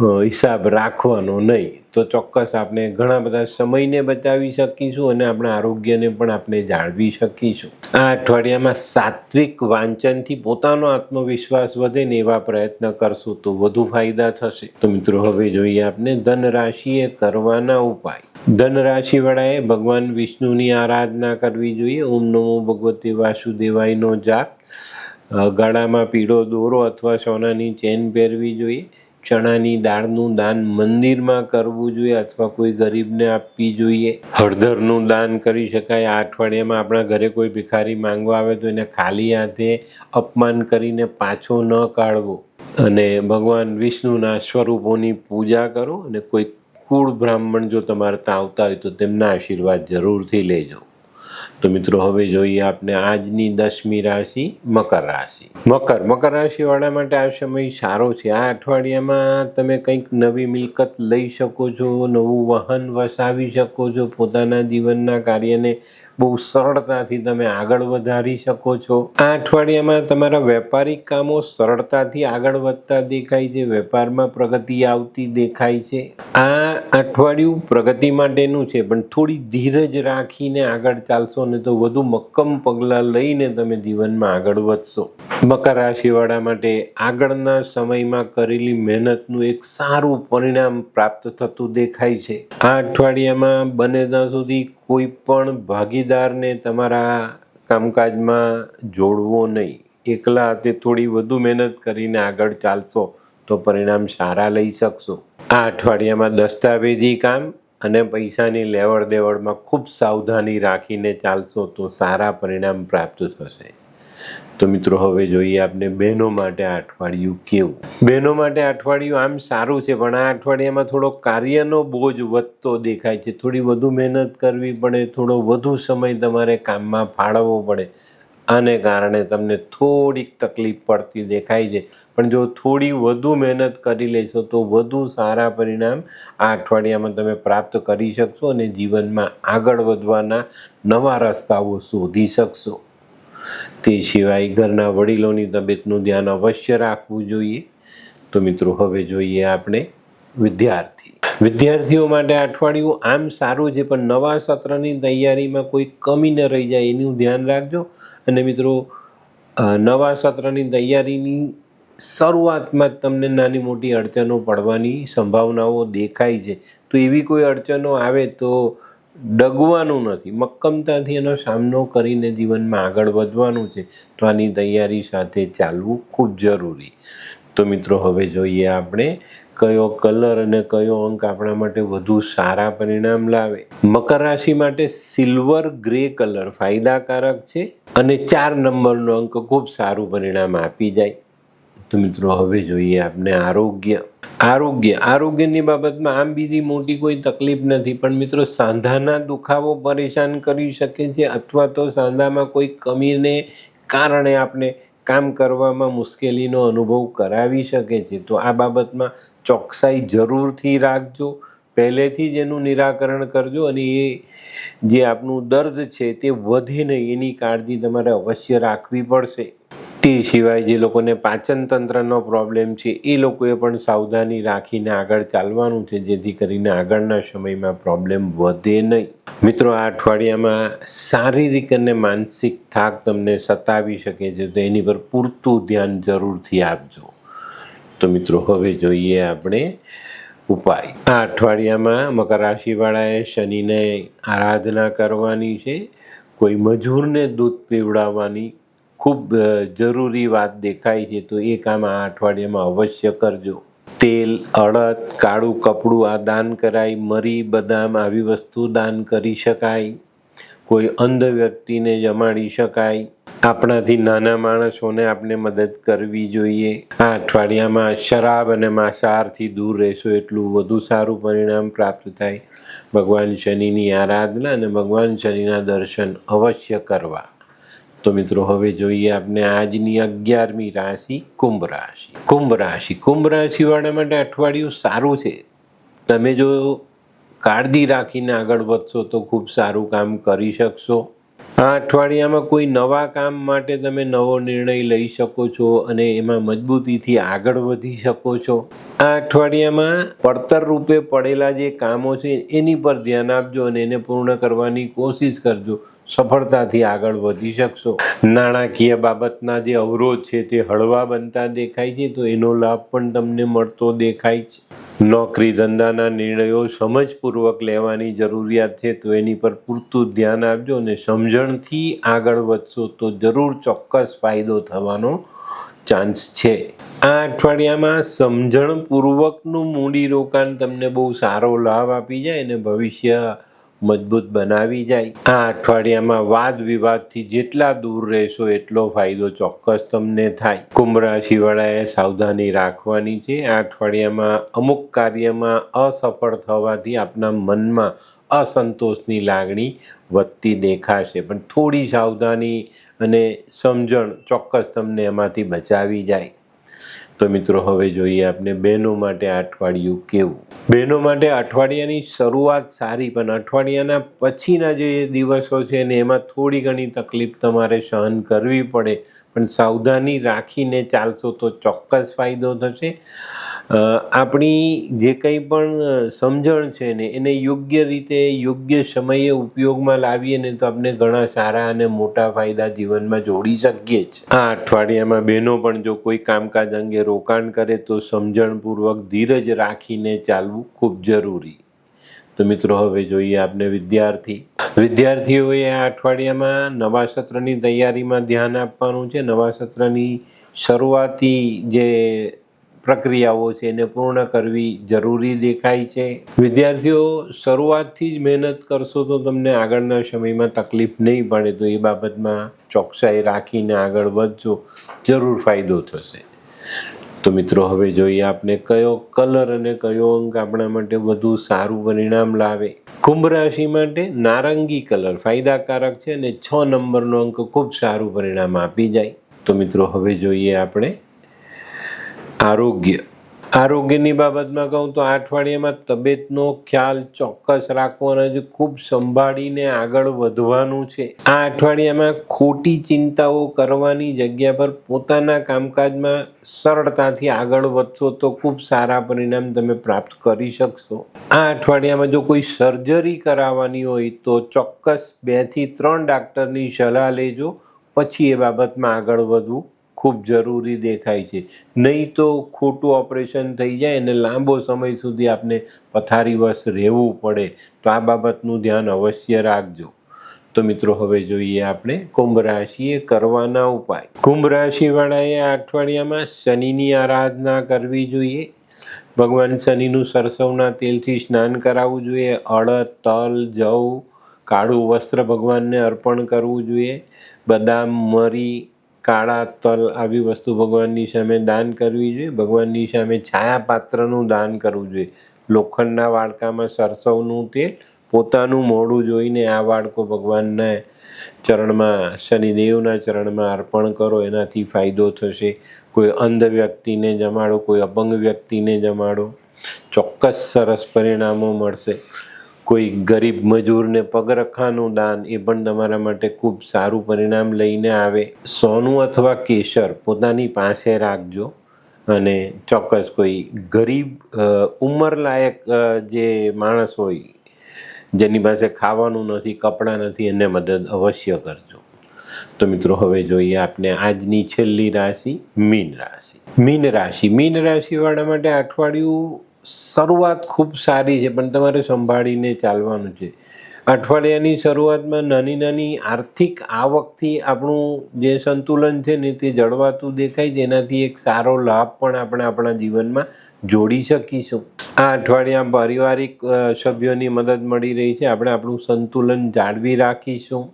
હિસાબ રાખવાનો નહીં. તો ચોક્કસ આપણે ઘણા બધા સમયને બચાવી શકીશું અને આપણા આરોગ્યને પણ આપણે જાળવી શકીશું. આ અઠવાડિયામાં સાત્વિક વાંચનથી પોતાનો આત્મવિશ્વાસ વધે ને એવા પ્રયત્ન કરશું તો વધુ ફાયદા થશે. તો મિત્રો, હવે જોઈએ આપણે ધન રાશિએ કરવાના ઉપાય. ધન રાશિવાળાએ ભગવાન વિષ્ણુની આરાધના કરવી જોઈએ. ઓમ નમો ભગવતે વાસુદેવાયનો જાપ. ગળામાં પીળો દોરો અથવા સોનાની ચેન પહેરવી જોઈએ. ચણાની દાળનું દાન મંદિરમાં કરવું જોઈએ અથવા કોઈ ગરીબને આપવી જોઈએ. હળદરનું દાન કરી શકાય. આ અઠવાડિયામાં આપણા ઘરે કોઈ ભિખારી માંગવા આવે તો એને ખાલી હાથે અપમાન કરીને પાછો ન કાઢવો. અને ભગવાન વિષ્ણુના સ્વરૂપોની પૂજા કરો અને કોઈ કુળ બ્રાહ્મણ જો તમારે ત્યાં આવતા હોય તો તેમના આશીર્વાદ જરૂરથી લેજો. તો મિત્રો હવે જોઈએ આપણે આજની 10મી રાશિ મકર રાશિ. મકર રાશિવાળા માટે આ સમય સારો છે. આ અઠવાડિયામાં તમે કંઈક નવી મિલકત લઈ શકો છો, નવું વાહન વસાવી શકો છો, પોતાના જીવનના કાર્યને બહુ સરળતાથી તમે આગળ વધારી શકો છો. આ અઠવાડિયામાં તમારા વેપારિક કામો સરળતાથી આગળ વધતા દેખાય છે. વેપારમાં પ્રગતિ આવતી દેખાય છે. આ અઠવાડિયું પ્રગતિ માટેનું છે, પણ થોડી ધીરજ રાખીને આગળ ચાલશો ને તો વધુ મક્કમ પગલાં લઈને તમે જીવનમાં આગળ વધશો. મકર રાશિવાળા માટે આગળના સમયમાં કરેલી મહેનતનું એક સારું પરિણામ પ્રાપ્ત થતું દેખાય છે. આ અઠવાડિયામાં બને ત્યાં સુધી કોઈ પણ ભાગીદારને તમારા કામકાજમાં જોડવો નહીં. એકલા હાથે થોડી વધુ મહેનત કરીને આગળ ચાલશો તો પરિણામ સારા લઈ શકશો. આ અઠવાડિયામાં દસ્તાવેજી કામ અને પૈસાની લેવડ દેવડમાં ખૂબ સાવધાની રાખીને ચાલશો તો સારા પરિણામ પ્રાપ્ત થશે. તો મિત્રો હવે જોઈએ આપણે બહેનો માટે આ અઠવાડિયું કેવું. બહેનો માટે આ અઠવાડિયું આમ સારું છે, પણ આ અઠવાડિયામાં થોડો કાર્યનો બોજ વધતો દેખાય છે. થોડી વધુ મહેનત કરવી પડે, થોડો વધુ સમય તમારે કામમાં ફાળવવો પડે. આને કારણે તમને થોડીક તકલીફ પડતી દેખાય છે, પણ જો થોડી વધુ મહેનત કરી લેશો તો વધુ સારા પરિણામ આ અઠવાડિયામાં તમે પ્રાપ્ત કરી શકશો અને જીવનમાં આગળ વધવાના નવા રસ્તાઓ શોધી શકશો. તે સિવાય ઘરના વડીલોની તબિયતનું ધ્યાન અવશ્ય રાખવું જોઈએ. તો મિત્રો હવે જોઈએ આપણે વિદ્યાર્થીઓ માટે આ અઠવાડિયું આમ સારું છે, પણ નવા સત્રની તૈયારીમાં કોઈ કમી ન રહી જાય એનું ધ્યાન રાખજો. અને મિત્રો નવા સત્રની તૈયારીની શરૂઆતમાં જ તમને નાની મોટી અડચણો પડવાની સંભાવનાઓ દેખાય છે. તો એવી કોઈ અડચણો આવે તો ડગવાનું નથી, મક્કમતાથી એનો સામનો કરીને જીવનમાં આગળ વધવાનું છે. તો આની તૈયારી સાથે ચાલવું ખૂબ જરૂરી. તો મિત્રો હવે જોઈએ આપણે કયો કલર અને કયો અંક આપણા માટે વધુ સારા પરિણામ લાવે. મકર રાશિ માટે સિલ્વર ગ્રે કલર ફાયદાકારક છે અને 4 નંબરનો અંક ખૂબ સારું પરિણામ આપી જાય. તો મિત્રો હવે જોઈએ આપણે આરોગ્યની બાબતમાં આમ બીજી મોટી કોઈ તકલીફ નથી, પણ મિત્રો સાંધાના દુખાવો પરેશાન કરી શકે છે અથવા તો સાંધામાં કોઈ કમીને કારણે આપણે કામ કરવામાં મુશ્કેલીનો અનુભવ કરાવી શકે છે. તો આ બાબતમાં ચોકસાઈ જરૂરથી રાખજો. પહેલેથી જ એનું નિરાકરણ કરજો અને એ જે આપનું દર્દ છે તે વધે નહીં એની કાળજી તમારે અવશ્ય રાખવી પડશે. તે સિવાય જે લોકોને પાચન તંત્રનો પ્રોબ્લેમ છે એ લોકોએ પણ સાવધાની રાખીને આગળ ચાલવાનું છે, જેથી કરીને આગળના સમયમાં પ્રોબ્લેમ વધે નહીં. મિત્રો આ અઠવાડિયામાં શારીરિક અને માનસિક થાક તમને સતાવી શકે છે, તો એની પર પૂરતું ધ્યાન જરૂરથી આપજો. તો મિત્રો હવે જોઈએ આપણે ઉપાય. આ અઠવાડિયામાં મકર રાશિવાળાએ શનિને આરાધના કરવાની છે. કોઈ મજૂરને દૂધ પીવડાવવાની ખૂબ જરૂરી વાત દેખાય છે, તો એ કામ આ અઠવાડિયામાં અવશ્ય કરજો. તેલ, અડદ, કાળું કપડું આ દાન કરાય. મરી, બદામ આવી વસ્તુ દાન કરી શકાય. કોઈ અંધ વ્યક્તિને જમાડી શકાય. આપણાથી નાના માણસોને આપણે મદદ કરવી જોઈએ. આ અઠવાડિયામાં શરાબ અને માંસાહારથી દૂર રહેશો એટલું વધુ સારું પરિણામ પ્રાપ્ત થાય. ભગવાન શનિની આરાધના અને ભગવાન શનિના દર્શન અવશ્ય કરવા. તો મિત્રો હવે જોઈએ આપણે આજની 11મી રાશિ કુંભ રાશિ. કુંભ રાશિવાળા માટે અઠવાડિયું સારું છે. તમે જો કાળજી રાખીને આગળ વધશો તો ખૂબ સારું કામ કરી શકશો. આ અઠવાડિયામાં કોઈ નવા કામ માટે તમે નવો નિર્ણય લઈ શકો છો અને એમાં મજબૂતીથી આગળ વધી શકો છો. આ અઠવાડિયામાં પડતર રૂપે પડેલા જે કામો છે એની પર ધ્યાન આપજો અને એને પૂર્ણ કરવાની કોશિશ કરજો. સફળતાથી આગળ વધી શકશો. નાણાકીય બાબતના જે અવરોધ છે તે હળવા બનતા દેખાય છે, તો એનો લાભ પણ તમને મળતો દેખાય છે. નોકરી ધંધાના નિર્ણયો સમજપૂર્વક લેવાની જરૂરિયાત છે, તો એની પર પૂરતું ધ્યાન આપજો અને સમજણથી આગળ વધશો તો જરૂર ચોક્કસ ફાયદો થવાનો ચાન્સ છે. આ અઠવાડિયામાં સમજણપૂર્વકનું મૂડીરોકાણ તમને બહુ સારો લાભ આપી જાય અને ભવિષ્ય મજબૂત બનાવી જાય. આ અઠવાડિયામાં વાદ વિવાદથી જેટલા દૂર રહેશો એટલો ફાયદો ચોક્કસ તમને થાય. કુંભ રાશિવાળાએ સાવધાની રાખવાની છે. આ અઠવાડિયામાં અમુક કાર્યમાં અસફળ થવાથી આપના મનમાં અસંતોષની લાગણી વધતી દેખાશે, પણ થોડી સાવધાની અને સમજણ ચોક્કસ તમને એમાંથી બચાવી જાય. તો મિત્રો, હવે જોઈએ આપણે બહેનો માટે આ અઠવાડિયું કેવું. બહેનો માટે અઠવાડિયાની શરૂઆત સારી, પણ અઠવાડિયાના પછીના જે દિવસો છે ને એમાં થોડી ઘણી તકલીફ તમારે સહન કરવી પડે, પણ સાવધાની રાખીને ચાલશો તો ચોક્કસ ફાયદો થશે. આપણી જે કંઈ પણ સમજણ છે ને એને યોગ્ય રીતે યોગ્ય સમયે ઉપયોગમાં લાવીએ ને તો આપણે ઘણા સારા અને મોટા ફાયદા જીવનમાં જોડી શકીએ છીએ. આ અઠવાડિયામાં બહેનો પણ જો કોઈ કામકાજ અંગે રોકાણ કરે તો સમજણપૂર્વક ધીરજ રાખીને ચાલવું ખૂબ જરૂરી. તો મિત્રો, હવે જોઈએ આપણે વિદ્યાર્થીઓએ આ અઠવાડિયામાં નવા સત્રની તૈયારીમાં ધ્યાન આપવાનું છે. નવા સત્રની શરૂઆતી જે પ્રક્રિયાઓ છે એને પૂર્ણ કરવી જરૂરી દેખાય છે. વિદ્યાર્થીઓ શરૂઆતથી જ મહેનત કરશો તો તમને આગળના સમયમાં તકલીફ નહીં પડે, તો એ બાબતમાં ચોકસાઈ રાખીને આગળ વધજો, જરૂર ફાયદો થશે. તો મિત્રો, હવે જોઈએ આપણે કયો કલર અને કયો અંક આપણા માટે વધુ સારું પરિણામ લાવે. કુંભ રાશિ માટે નારંગી કલર ફાયદાકારક છે અને 6 નંબરનો અંક ખૂબ સારું પરિણામ આપી જાય. તો મિત્રો, હવે જોઈએ આપણે આરોગ્યની બાબતમાં કહું તો આ અઠવાડિયામાં તબિયતનો ખ્યાલ ચોક્કસ રાખવાનો છે. ખૂબ સંભાળીને આગળ વધવાનું છે. આ અઠવાડિયામાં ખોટી ચિંતાઓ કરવાની જગ્યા પર પોતાના કામકાજમાં સરળતાથી આગળ વધશો તો ખૂબ સારા પરિણામ તમે પ્રાપ્ત કરી શકશો. આ અઠવાડિયામાં જો કોઈ સર્જરી કરાવવાની હોય તો ચોક્કસ 2 થી 3 ડાક્ટરની સલાહ લેજો, પછી એ બાબતમાં આગળ વધવું ખૂબ જરૂરી દેખાય છે. નહીં તો ખોટું ઓપરેશન થઈ જાય અને લાંબો સમય સુધી આપને પથારીવશ રહેવું પડે, તો આ બાબતનું ધ્યાન અવશ્ય રાખજો. તો મિત્રો, હવે જોઈએ આપણે કુંભ રાશિએ કરવાના ઉપાય. કુંભ રાશિવાળાએ આ અઠવાડિયામાં શનિની આરાધના કરવી જોઈએ. ભગવાન શનિનું સરસવના તેલથી સ્નાન કરાવવું જોઈએ. અડદ, તલ, જવ, કાળું વસ્ત્ર ભગવાનને અર્પણ કરવું જોઈએ. બદામ, મરી, કાળા તલ આવી વસ્તુ ભગવાનની સામે દાન કરવી જોઈએ. ભગવાનની સામે છાયા પાત્રનું દાન કરવું જોઈએ. લોખંડના વાડકામાં સરસવનું તેલ, પોતાનું મોઢું જોઈને આ વાડકો ભગવાનના ચરણમાં, શનિદેવના ચરણમાં અર્પણ કરો, એનાથી ફાયદો થશે. કોઈ અંધ વ્યક્તિને જમાડો, કોઈ અપંગ વ્યક્તિને જમાડો, ચોક્કસ સરસ પરિણામો મળશે. કોઈ ગરીબ મજૂરને પગરખાનું દાન, એ પણ તમારા માટે ખૂબ સારું પરિણામ લઈને આવે. સોનું અથવા કેસર પોતાની પાસે રાખજો અને ચોક્કસ કોઈ ગરીબ ઉંમરલાયક જે માણસ હોય, જેની પાસે ખાવાનું નથી, કપડાં નથી, એને મદદ અવશ્ય કરજો. તો મિત્રો, હવે જોઈએ આપણે આજની છેલ્લી રાશિ મીન રાશિ. મીન રાશિવાળા માટે અઠવાડિયું શરૂઆત ખૂબ સારી છે, પણ તમારે સંભાળીને ચાલવાનું છે. અઠવાડિયાની શરૂઆતમાં નાની નાની આર્થિક આવકથી આપણું જે સંતુલન છે ને તે જળવાતું દેખાય, જેનાથી એક સારો લાભ પણ આપણે આપણા જીવનમાં જોડી શકીશું. આ અઠવાડિયા પારિવારિક સભ્યોની મદદ મળી રહી છે. આપણે આપણું સંતુલન જાળવી રાખીશું.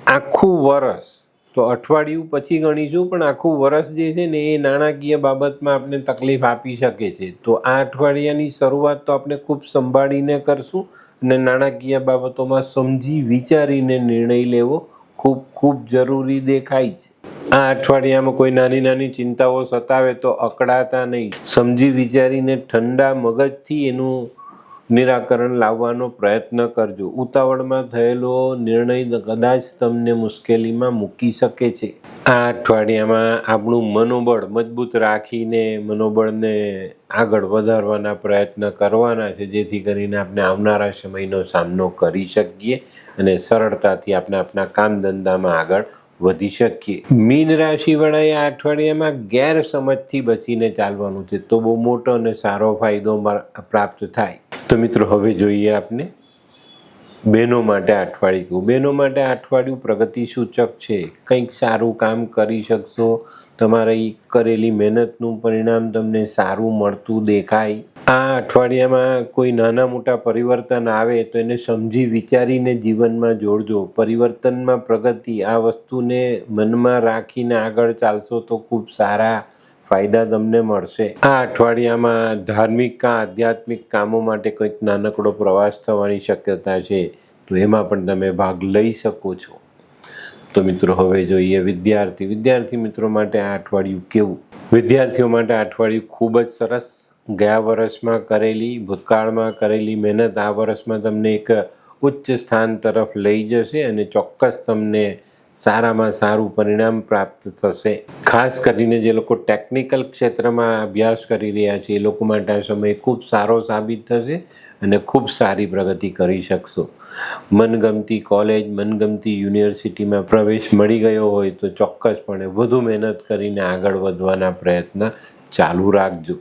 આખું વરસ તો અઠવાડિયું પછી ગણીશું, પણ આખું વરસ જે છે ને એ નાણાકીય બાબતમાં આપણે તકલીફ આપી શકે છે. તો આ અઠવાડિયાની શરૂઆત તો આપણે ખૂબ સંભાળીને કરશું અને નાણાકીય બાબતોમાં સમજી વિચારીને નિર્ણય લેવો ખૂબ ખૂબ જરૂરી દેખાય છે. આ અઠવાડિયામાં કોઈ નાની નાની ચિંતાઓ સતાવે તો અકળાતા નહીં, સમજી વિચારીને ઠંડા મગજથી એનું નિરાકરણ લાવવાનો પ્રયત્ન કરજો. ઉતાવળમાં થયેલો નિર્ણય કદાચ તમને મુશ્કેલીમાં મૂકી શકે છે. આ અઠવાડિયામાં આપણું મનોબળ મજબૂત રાખીને મનોબળને આગળ વધારવાના પ્રયત્ન કરવાના છે, જેથી કરીને આપણે આવનારા સમયનો સામનો કરી શકીએ અને સરળતાથી આપણે આપણા કામ ધંધામાં આગળ વધી શકીએ. મીન રાશિવાળાએ આ અઠવાડિયામાં ગેરસમજથી બચીને ચાલવાનું છે, તો બહુ મોટો અને સારો ફાયદો પ્રાપ્ત થાય. તો મિત્રો, હવે જોઈએ આપણે બહેનો માટે આ અઠવાડિયું કેવું? બહેનો માટે આ અઠવાડિયું પ્રગતિ સૂચક છે. કંઈક સારું કામ કરી શકશો. તમારી કરેલી મહેનતનું પરિણામ તમને સારું મળતું દેખાય. આ અઠવાડિયામાં કોઈ નાના મોટા પરિવર્તન આવે તો એને સમજી વિચારીને જીવનમાં જોડજો. પરિવર્તનમાં પ્રગતિ, આ વસ્તુને મનમાં રાખીને આગળ ચાલશો તો ખૂબ સારા ફાયદા તમને મળશે. આ અઠવાડિયામાં ધાર્મિક કે આધ્યાત્મિક કામો માટે કંઈક નાનકડો પ્રવાસ થવાની શક્યતા છે, તો એમાં પણ તમે ભાગ લઈ શકો છો. તો મિત્રો હવે જોઈએ વિદ્યાર્થી મિત્રો માટે આ અઠવાડિયું કેવું? વિદ્યાર્થીઓ માટે આ અઠવાડિયું ખૂબ જ સરસ. ગયા વર્ષમાં કરેલી, ભૂતકાળમાં કરેલી મહેનત આ વર્ષમાં તમને એક ઉચ્ચ સ્થાન તરફ લઈ જશે અને ચોક્કસ તમને સારામાં સારું પરિણામ પ્રાપ્ત થશે. ખાસ કરીને જે લોકો ટેકનિકલ ક્ષેત્રમાં અભ્યાસ કરી રહ્યા છે એ લોકો માટે આ સમય ખૂબ સારો સાબિત થશે અને ખૂબ સારી પ્રગતિ કરી શકશો. મનગમતી કોલેજ, મનગમતી યુનિવર્સિટીમાં પ્રવેશ મળી ગયો હોય તો ચોક્કસપણે વધુ મહેનત કરીને આગળ વધવાના પ્રયત્ન ચાલુ રાખજો.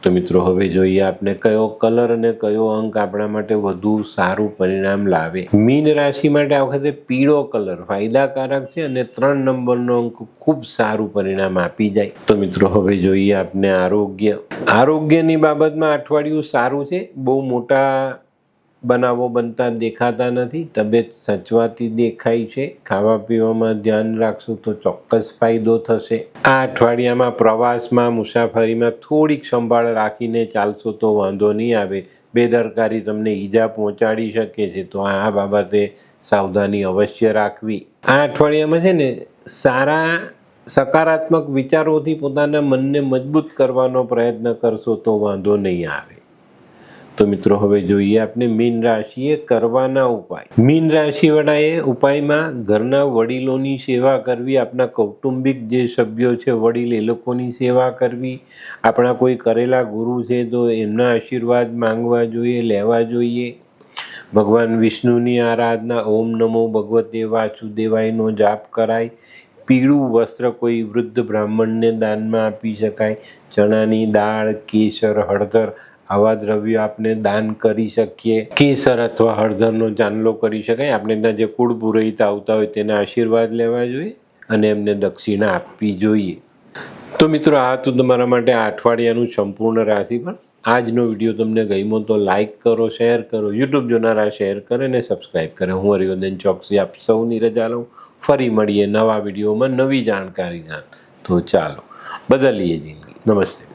તો મિત્રો હવે જોઈએ આપણે કયો કલર અને કયો અંક આપણા માટે વધુ સારું પરિણામ લાવે. મીન રાશિ માટે આ વખતે પીળો કલર ફાયદાકારક છે અને 3 નંબરનો અંક ખૂબ સારું પરિણામ આપી જાય. તો મિત્રો હવે જોઈએ આપણે આરોગ્યની બાબતમાં અઠવાડિયું સારું છે. બહુ મોટા બનાવો બનતા દેખાતા નથી. તબિયત સચવાતી દેખાય છે. ખાવા પીવામાં ધ્યાન રાખશો તો ચોક્કસ ફાયદો થશે. આ અઠવાડિયામાં પ્રવાસમાં, મુસાફરીમાં થોડીક સંભાળ રાખીને ચાલશો તો વાંધો નહીં આવે. બેદરકારી તમને ઈજા પહોંચાડી શકે છે, તો આ બાબતે સાવધાની અવશ્ય રાખવી. આ અઠવાડિયામાં છે ને સારા સકારાત્મક વિચારોથી પોતાના મનને મજબૂત કરવાનો પ્રયત્ન કરશો તો વાંધો નહીં આવે. તો મિત્રો હવે જોઈએ આપણે મીન રાશિએ કરવાના ઉપાય. મીન રાશિવાળાએ ઉપાયમાં ઘરના વડીલોની સેવા કરવી, આપણા કૌટુંબિક જે સભ્યો છે વડીલ, એ લોકોની સેવા કરવી. આપણા કોઈ કરેલા ગુરુ છે તો એમના આશીર્વાદ માંગવા જોઈએ, લેવા જોઈએ. ભગવાન વિષ્ણુની આરાધના, ઓમ નમો ભગવતે વાસુદેવાયનો જાપ કરાય. પીળું વસ્ત્ર કોઈ વૃદ્ધ બ્રાહ્મણને દાનમાં આપી શકાય. ચણાની દાળ, કેસર, હળદર આવા દ્રવ્યો આપણે દાન કરી શકીએ. કેસર અથવા હળદરનો ચાંદલો કરી શકાય. આપણે ત્યાં જે કુળ પુરોહિત આવતા હોય તેના આશીર્વાદ લેવા જોઈએ અને એમને દક્ષિણા આપવી જોઈએ. તો મિત્રો આ તો તમારા માટે આ અઠવાડિયાનું સંપૂર્ણ રાશિફળ. આજનો વિડીયો તમને ગમ્યો તો લાઈક કરો, શેર કરો, યુટ્યુબ જોનારા શેર કરે અને સબસ્ક્રાઈબ કરે. હું હરિવર્ધન ચોકસી આપ સૌની રજા લઉં. ફરી મળીએ નવા વિડીયોમાં નવી જાણકારી સાથે. તો ચાલો બદલીએ જિંદગી. નમસ્તે.